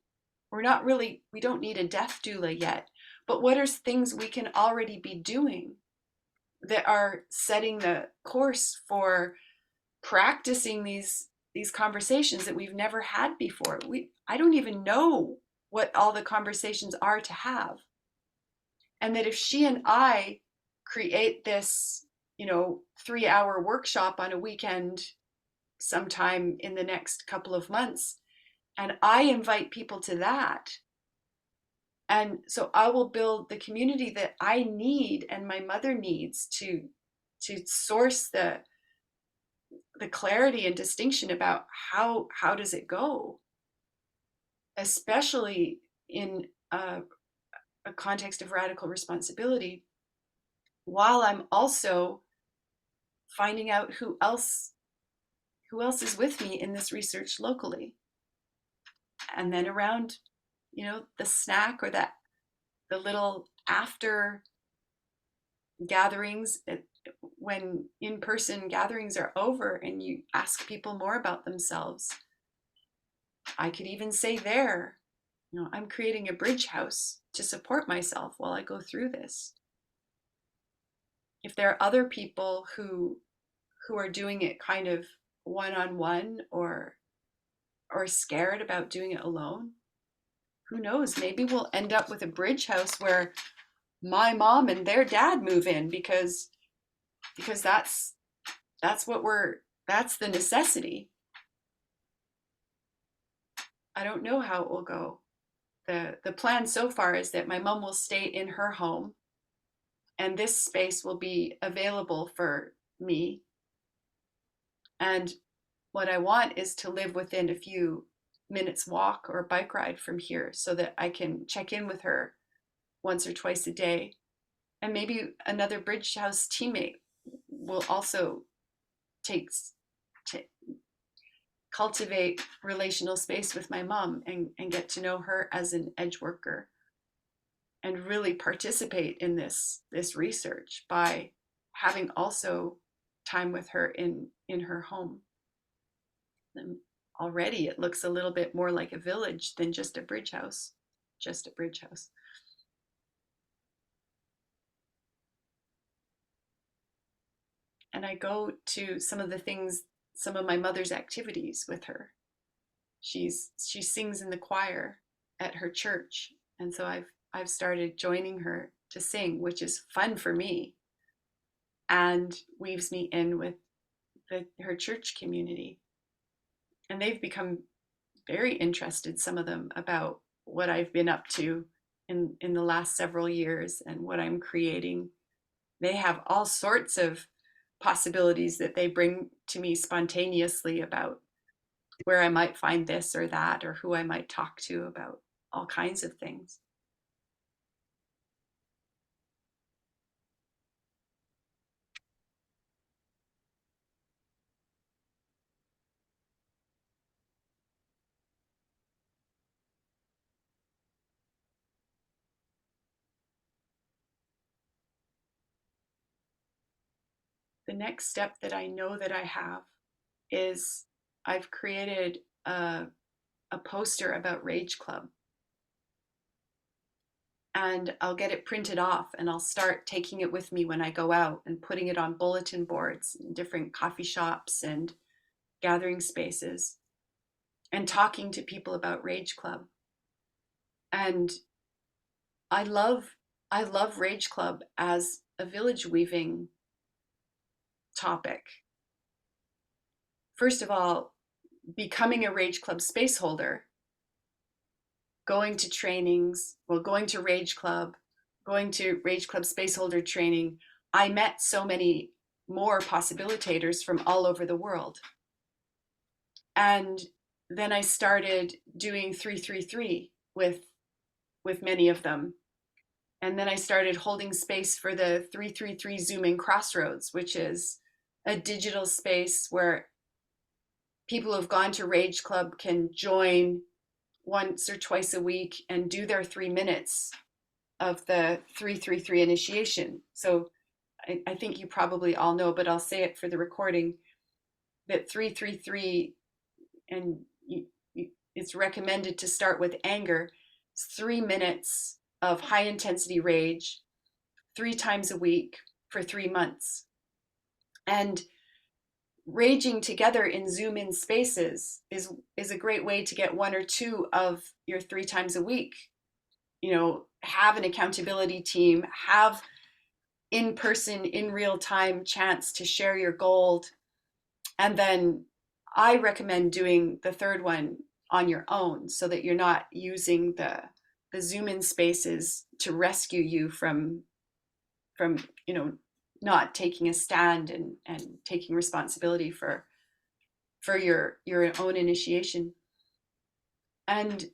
We don't need a death doula yet, but what are things we can already be doing that are setting the course for practicing these conversations that we've never had before? I don't even know what all the conversations are to have. And that if she and I create this, 3-hour workshop on a weekend sometime in the next couple of months, and I invite people to that, and so I will build the community that I need and my mother needs to source the clarity and distinction about how does it go, especially in a context of radical responsibility, while I'm also finding out who else is with me in this research locally. And then around, the snack or the little after gatherings, when in-person gatherings are over and you ask people more about themselves, I could even say there, I'm creating a bridge house to support myself while I go through this. If there are other people who are doing it kind of one-on-one or scared about doing it alone, who knows? Maybe we'll end up with a bridge house where my mom and their dad move in because that's the necessity. I don't know how it will go. The plan so far is that my mom will stay in her home and this space will be available for me And what I want is to live within a few minutes walk or bike ride from here so that I can check in with her once or twice a day. And maybe another Bridge House teammate will also to cultivate relational space with my mom and get to know her as an edge worker and really participate in this research by having also time with her in her home. And already it looks a little bit more like a village than just a bridge house, And I go to some of my mother's activities with her. She sings in the choir at her church, and so I've started joining her to sing, which is fun for me and weaves me in with her church community. And they've become very interested, some of them, about what I've been up to in the last several years and what I'm creating. They have all sorts of possibilities that they bring to me spontaneously about where I might find this or that, or who I might talk to about all kinds of things. The next step that I know that I have is I've created a poster about Rage Club. And I'll get it printed off and I'll start taking it with me when I go out and putting it on bulletin boards in different coffee shops and gathering spaces and talking to people about Rage Club. And I love Rage Club as a village weaving topic. First of all, becoming a Rage Club space holder, going to trainings, going to Rage Club space holder training, I met so many more possibilitators from all over the world. And then I started doing 333 with many of them. And then I started holding space for the 333 Zoom in Crossroads, which is a digital space where people who've gone to Rage Club can join once or twice a week and do their 3 minutes of the 333 initiation. So I think you probably all know, but I'll say it for the recording, that 333, and it's recommended to start with anger. It's 3 minutes of high intensity rage 3 times a week for 3 months. And raging together in Zoom in spaces is a great way to get 1 or 2 of your 3 times a week. You know, have an accountability team, have in person, in real time chance to share your gold. And then I recommend doing the 3rd one on your own so that you're not using the Zoom in spaces to rescue you from not taking a stand and taking responsibility for your own initiation. And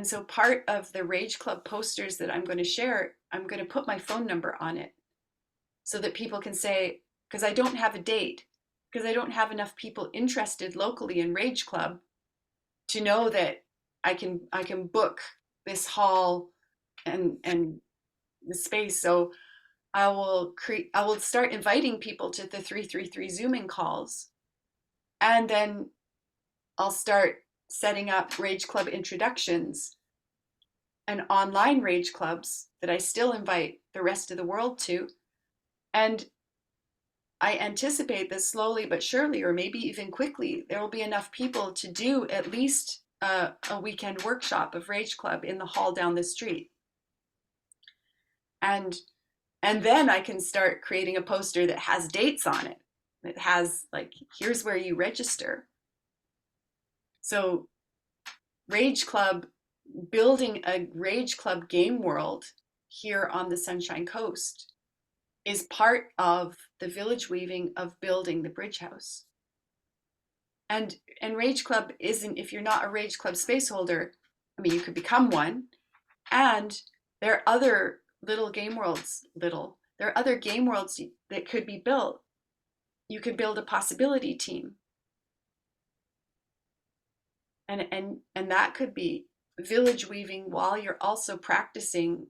so part of the Rage Club posters that I'm going to share, I'm going to put my phone number on it so that people can say, because I don't have a date, because I don't have enough people interested locally in Rage Club to know that I can book this hall and the space. So I will start inviting people to the 333 Zoom-in calls, and then I'll start setting up Rage Club introductions and online Rage Clubs that I still invite the rest of the world to. And I anticipate that slowly but surely, or maybe even quickly, there will be enough people to do at least a weekend workshop of Rage Club in the hall down the street. And then I can start creating a poster that has dates on it. That has, like, here's where you register. So Rage Club, building a Rage Club game world here on the Sunshine Coast is part of the village weaving of building the Bridge House. And Rage Club isn't, if you're not a Rage Club space holder, I mean, you could become one. And there are other little game worlds, there are other game worlds that could be built. You could build a possibility team. And that could be village weaving while you're also practicing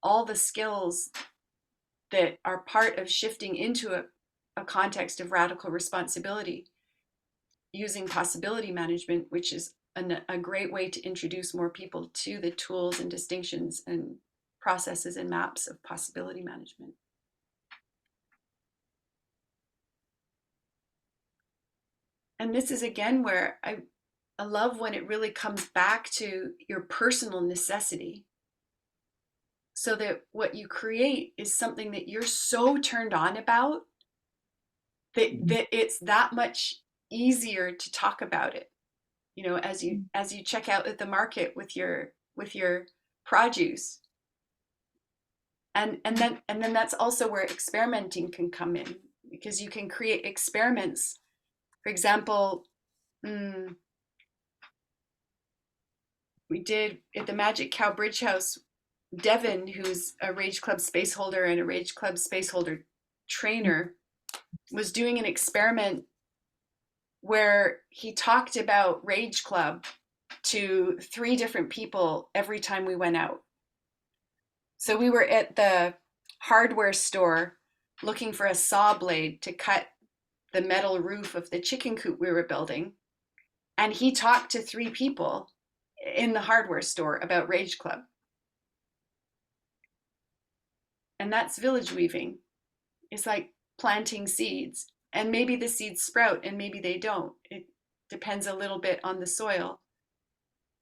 all the skills that are part of shifting into a context of radical responsibility, using possibility management, which is a great way to introduce more people to the tools and distinctions and processes and maps of possibility management. And this is again where I love when it really comes back to your personal necessity, so that what you create is something that you're so turned on about that it's that much easier to talk about it. You know, as you check out at the market with your produce. And then that's also where experimenting can come in, because you can create experiments. For example, we did at the Magic Cow Bridge House, Devin, who's a Rage Club space holder and a Rage Club space holder trainer, was doing an experiment where he talked about Rage Club to 3 different people every time we went out. So we were at the hardware store looking for a saw blade to cut the metal roof of the chicken coop we were building. And he talked to 3 people in the hardware store about Rage Club. And that's village weaving. It's like planting seeds. And maybe the seeds sprout and maybe they don't. It depends a little bit on the soil.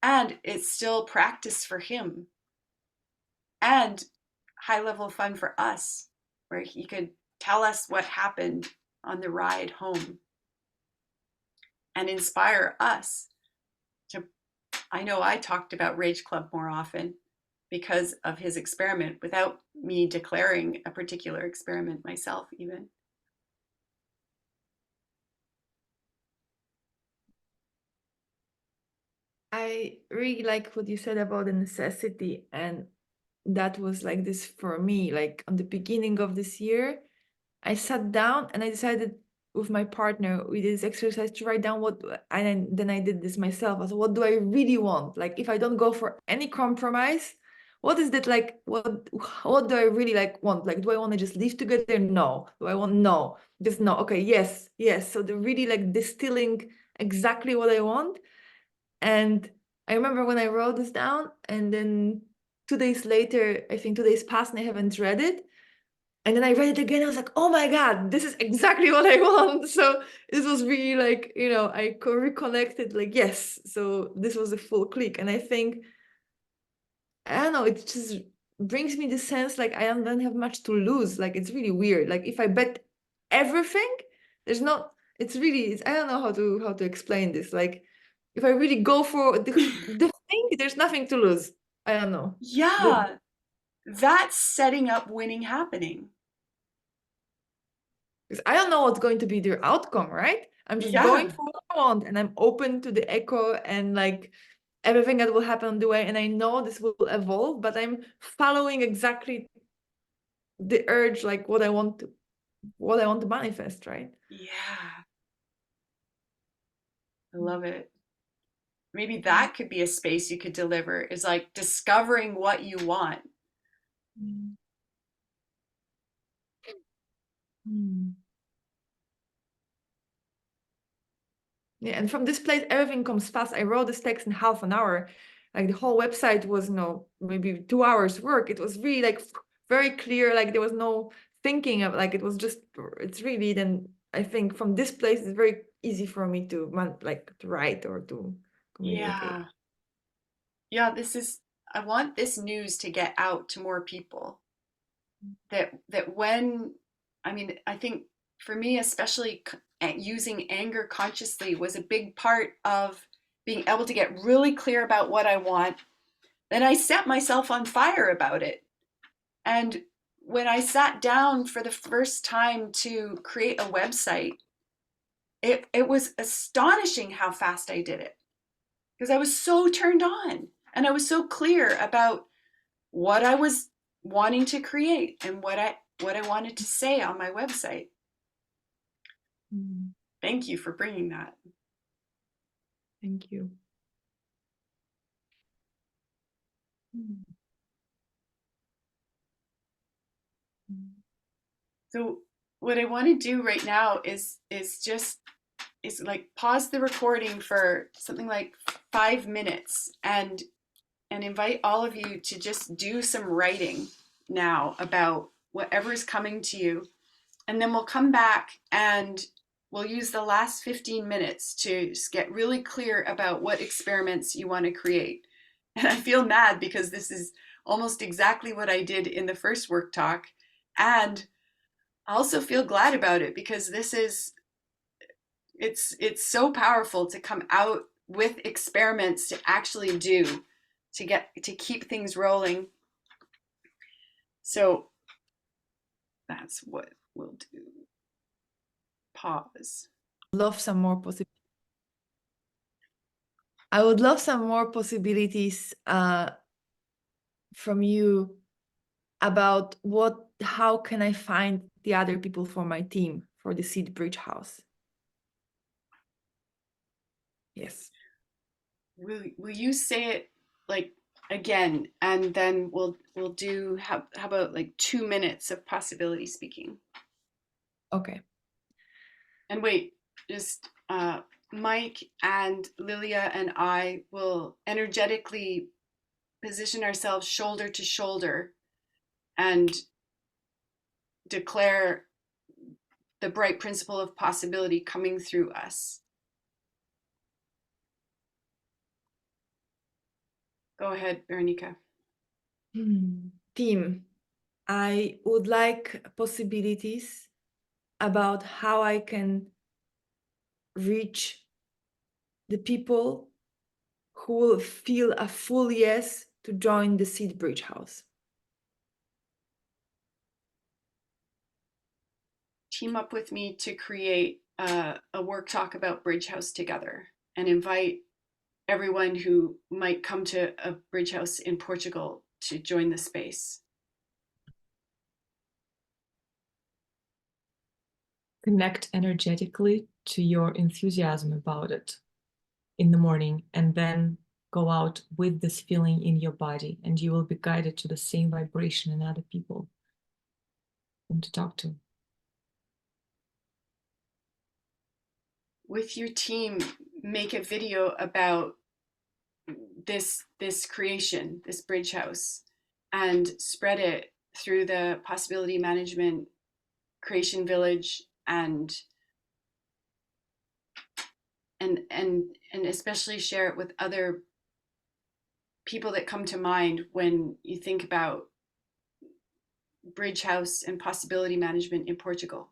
And it's still practice for him. And high level fun for us, where he could tell us what happened on the ride home and inspire us to, I know I talked about Rage Club more often because of his experiment without me declaring a particular experiment myself even.
I really like what you said about the necessity, and that was like this for me. Like on the beginning of this year, I sat down and I decided with my partner, we did this exercise to write down and then I did this myself. I said, what do I really want? Like, if I don't go for any compromise, what is that like? What do I really like want? Like, do I want to just live together? No. Do I want? No. Just no. Okay. Yes. Yes. So the really like distilling exactly what I want. And I remember when I wrote this down, and then 2 days later, I think 2 days passed and I haven't read it. And then I read it again. I was like, oh my God, this is exactly what I want. So this was really like, you know, I reconnected like, yes. So this was a full click. And I think, I don't know, it just brings me the sense like I don't have much to lose. Like, it's really weird. Like if I bet everything, there's not, it's really, I don't know how to explain this. Like if I really go for the thing, there's nothing to lose. I don't know.
Yeah, that's setting up winning happening.
Because I don't know what's going to be the outcome, right? I'm just
Yeah.
going for what I want, and I'm open to the echo and like everything that will happen on the way. And I know this will evolve, but I'm following exactly the urge, like what I want to manifest, right?
Yeah. I love it. Maybe that could be a space you could deliver, is like discovering what you want.
Yeah, and from this place, everything comes fast. I wrote this text in half an hour. Like the whole website was, maybe 2 hours work. It was really like very clear. Like there was no thinking of, like, it was just, it's really, then I think from this place, it's very easy for me to write or to communicate.
Yeah, I want this news to get out to more people. That when, I mean, I think for me, especially using anger consciously was a big part of being able to get really clear about what I want. Then I set myself on fire about it. And when I sat down for the first time to create a website, it was astonishing how fast I did it, because I was so turned on and I was so clear about what I was wanting to create and what I wanted to say on my website. Thank you for bringing that.
Thank you.
So what I want to do right now is like pause the recording for something like 5 minutes and invite all of you to just do some writing now about whatever is coming to you. And then we'll come back and we'll use the last 15 minutes to just get really clear about what experiments you want to create. And I feel mad because this is almost exactly what I did in the first work talk. And I also feel glad about it because it's so powerful to come out with experiments to actually do, to keep things rolling. So that's what we'll do. Pause.
Love some more possibilities. I would love some more possibilities from you about how can I find the other people for my team for the Seed Bridge House? Yes.
Will you say it like again, and then we'll do how about like 2 minutes of possibility speaking?
Okay.
And wait, just Mike and Lilia and I will energetically position ourselves shoulder to shoulder and declare the bright principle of possibility coming through us. Go ahead, Veronica.
Team, I would like possibilities about how I can reach the people who will feel a full yes to join the Seed Bridge House.
Team up with me to create a work talk about Bridge House together and invite everyone who might come to a Bridge House in Portugal to join the space.
Connect energetically to your enthusiasm about it in the morning, and then go out with this feeling in your body, and you will be guided to the same vibration in other people and to talk to.
With your team, make a video about this creation, this Bridge House, and spread it through the Possibility Management Creation Village and especially share it with other people that come to mind when you think about Bridge House and possibility management in Portugal.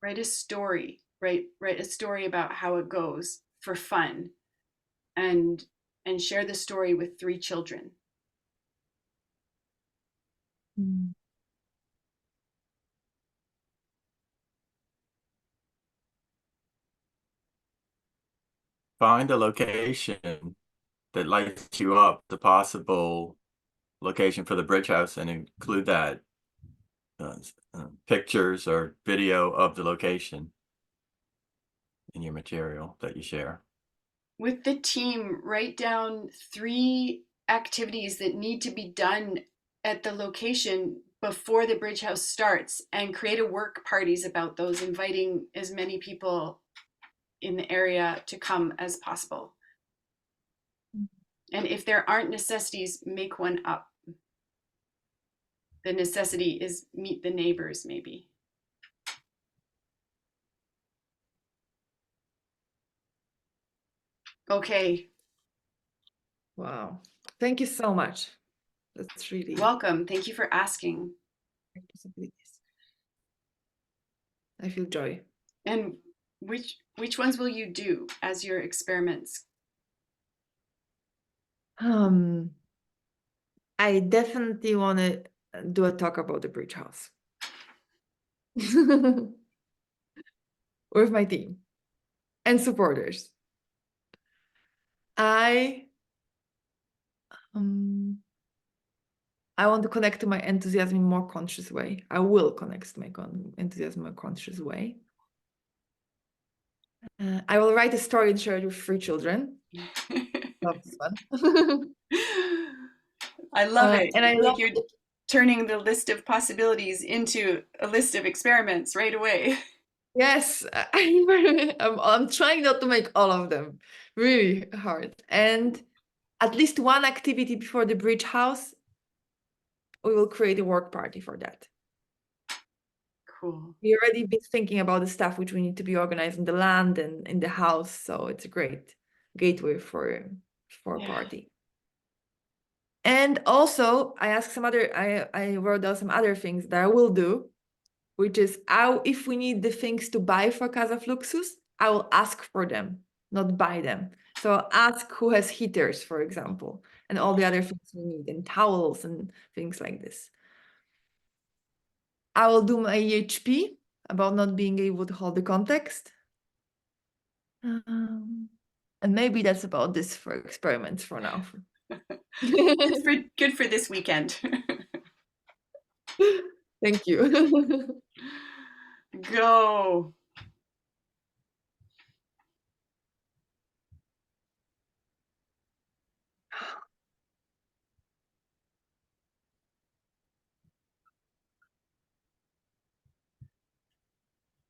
Write a story, write a story about how it goes for fun, and share the story with 3 children.
Find a location that lights you up, the possible location for the Bridge House, and include that pictures or video of the location in your material that you share.
With the team, write down 3 activities that need to be done at the location before the Bridge House starts, and create a work parties about those, inviting as many people in the area to come as possible. And if there aren't necessities, make one up. The necessity is meet the neighbors, maybe. Okay.
Wow. Thank you so much. That's really
Welcome. Thank you for asking.
great possibilities. I feel joy.
And which ones will you do as your experiments
I definitely want to do a talk about the bridge house with my team and supporters. I want to connect to my enthusiasm in a more conscious way. I will connect to my enthusiasm in a conscious way. I will write a story and share it with 3 children. Love this one.
I love it.
And I
It's like
love
you're turning the list of possibilities into a list of experiments right away.
Yes, I'm trying not to make all of them really hard. And at least one activity before the bridge house, we will create a work party for that.
Cool.
We already been thinking about the stuff which we need to be organized in the land and in the house, so it's a great gateway for a
Yeah.
party. And also, I wrote down some other things that I will do, which is if we need the things to buy for Casa Fluxus, I will ask for them, not buy them. So I'll ask who has heaters, for example, and all the other things we need, and towels and things like this. I will do my EHP about not being able to hold the context. And maybe that's about this for experiments for now.
Good for this weekend.
Thank you.
Go.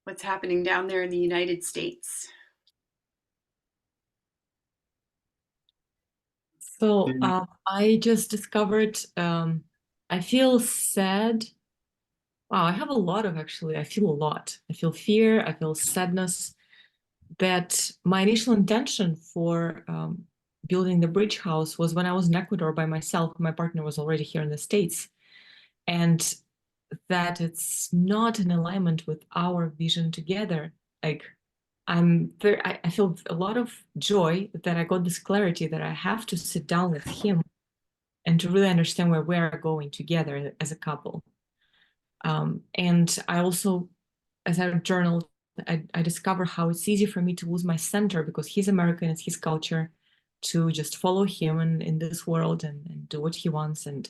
What's happening down there in the United States?
So
Mm.
I just discovered I feel sad. Wow, I have a lot of actually, I feel a lot. I feel fear, I feel sadness. That my initial intention for building the bridge house was when I was in Ecuador by myself. My partner was already here in the States. And that it's not in alignment with our vision together. Like I feel a lot of joy that I got this clarity that I have to sit down with him and to really understand where we're going together as a couple. And I also, as I journaled, I discover how it's easy for me to lose my center because he's American, it's his culture, to just follow him in this world and do what he wants. And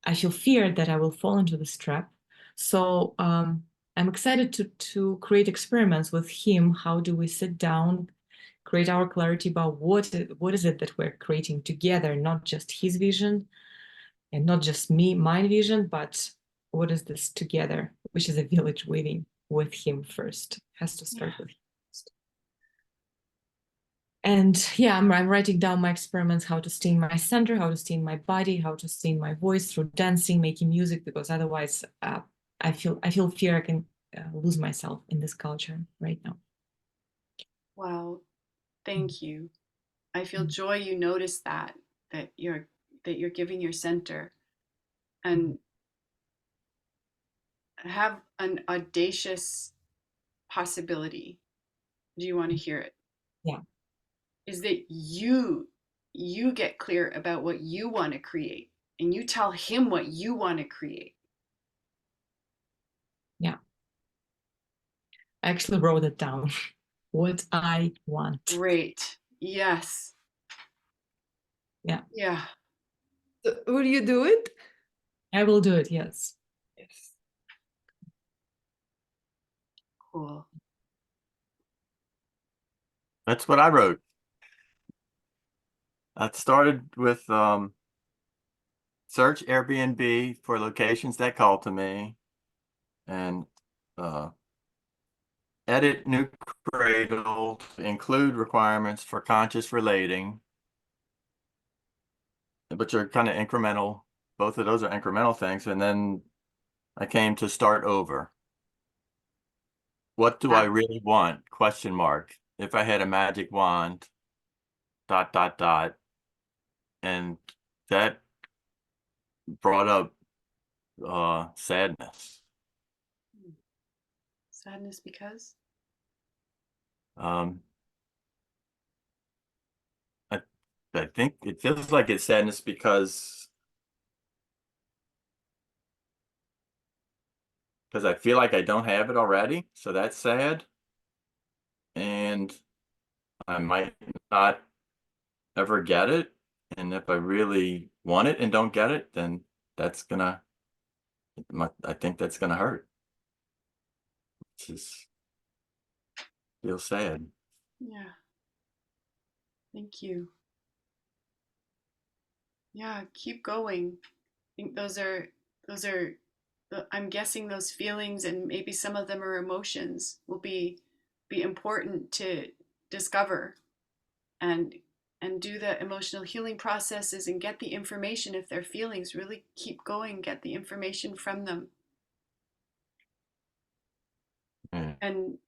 I feel fear that I will fall into this trap. So I'm excited to create experiments with him. How do we sit down, create our clarity about what is it that we're creating together, not just his vision and not just my vision, but what is this together, which is a village weaving with him first. Has to start with him first. And yeah, I'm writing down my experiments, how to stay in my center, how to stay in my body, how to stay in my voice through dancing, making music, because otherwise I feel fear I can lose myself in this culture right now.
Wow, thank you. I feel joy you notice that you're giving your center, and have an audacious possibility. Do you want to hear it?
Yeah.
Is that you get clear about what you want to create and you tell him what you want to create.
Yeah. I actually wrote it down. What I want.
Great. Yes.
Yeah.
Yeah.
So, will you do it?
I will do it, yes.
Yes.
Cool.
That's what I wrote. I started with search Airbnb for locations that call to me, and edit new cradle to include requirements for conscious relating, which are kind of incremental. Both of those are incremental things. And then I came to start over. What do I really want? Question mark. If I had a magic wand, ... And that brought up sadness.
Sadness because?
I I think it feels like it's sadness because I feel like I don't have it already, so that's sad. And I might not ever get it. And if I really want it and don't get it, then that's gonna, I think that's gonna hurt. It's just feels sad.
Yeah. Thank you. Yeah, keep going. I think those are I'm guessing those feelings, and maybe some of them are emotions, will be important to discover and do the emotional healing processes and get the information. If they're feelings, really keep going, get the information from them.
Yeah.
And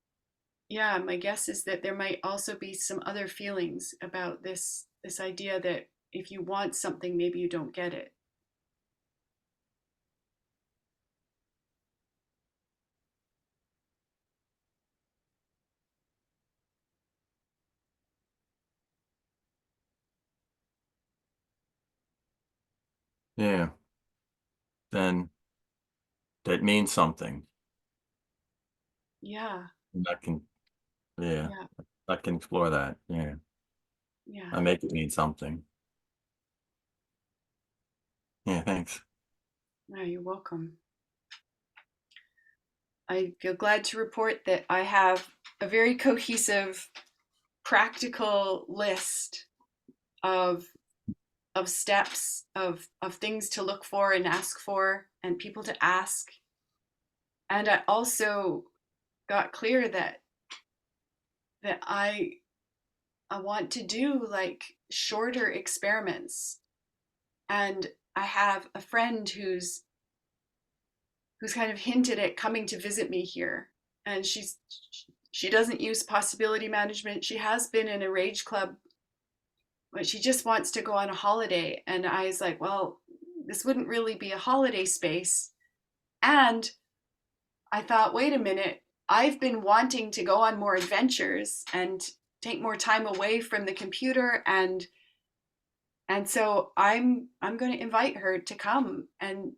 yeah, my guess is that there might also be some other feelings about this idea that if you want something, maybe you don't get it.
Yeah. Then that means something.
Yeah,
And I can, yeah,
yeah,
I can explore that. Yeah.
yeah.
I make it mean something. Yeah, thanks.
No, you're welcome. I feel glad to report that I have a very cohesive, practical list of steps, of things to look for and ask for, and people to ask. And I also got clear that I want to do like shorter experiments. And I have a friend who's kind of hinted at coming to visit me here, and she doesn't use possibility management. She has been in a rage club, but she just wants to go on a holiday. And I was like, well, this wouldn't really be a holiday space. And I thought, wait a minute, I've been wanting to go on more adventures and take more time away from the computer, and so I'm going to invite her to come and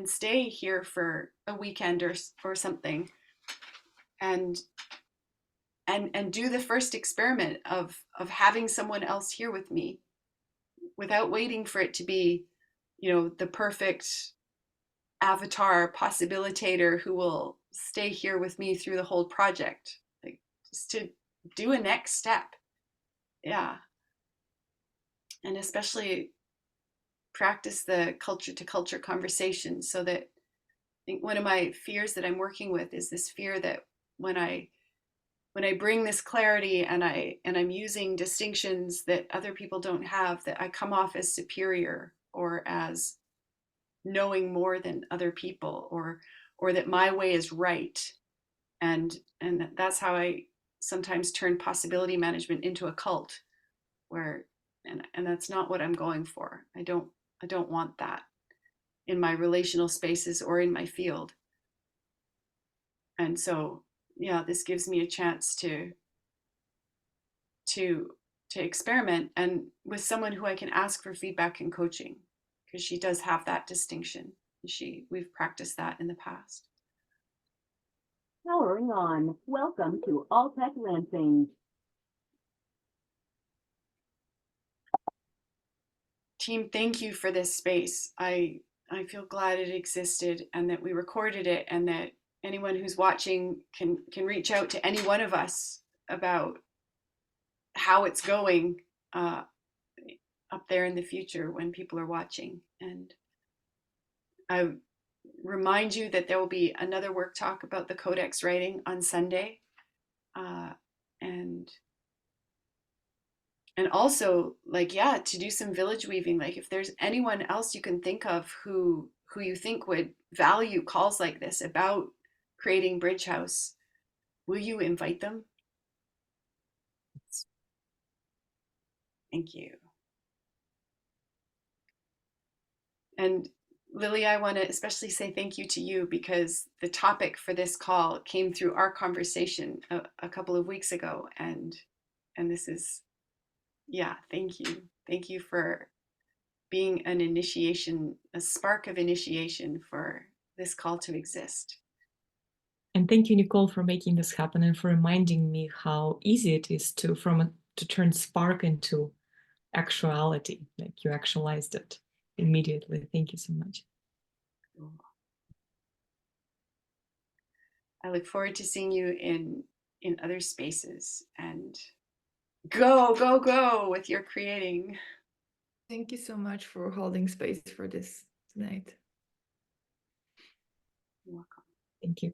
stay here for a weekend or something, and do the first experiment of having someone else here with me, without waiting for it to be, the perfect avatar possibilitator who will stay here with me through the whole project. Like, just to do a next step. Yeah. And especially practice the culture to culture conversation, so that I think one of my fears that I'm working with is this fear that when I bring this clarity and I'm using distinctions that other people don't have, that I come off as superior, or as knowing more than other people, or that my way is right. And that's how I sometimes turn possibility management into a cult, where and that's not what I'm going for. I don't want that in my relational spaces or in my field. And so, yeah, this gives me a chance to experiment, and with someone who I can ask for feedback and coaching, because she does have that distinction. We've practiced that in the past.
Powering on. Welcome to Alltech Lansing.
Team, thank you for this space. I feel glad it existed, and that we recorded it, and that anyone who's watching can reach out to any one of us about how it's going up there in the future when people are watching. And I remind you that there will be another work talk about the codex writing on Sunday, and also, like, yeah, to do some village weaving. Like, if there's anyone else you can think of who you think would value calls like this about creating Bridge House, will you invite them? Thank you. And Lily, I want to especially say thank you to you, because the topic for this call came through our conversation a couple of weeks ago, and this is, yeah, thank you. Thank you for being an initiation, a spark of initiation for this call to exist.
And thank you, Nicole, for making this happen and for reminding me how easy it is to turn spark into actuality. Like you actualized it immediately. Thank you so much.
I look forward to seeing you in other spaces, and go with your creating.
Thank you so much for holding space for this tonight.
You're welcome.
Thank you.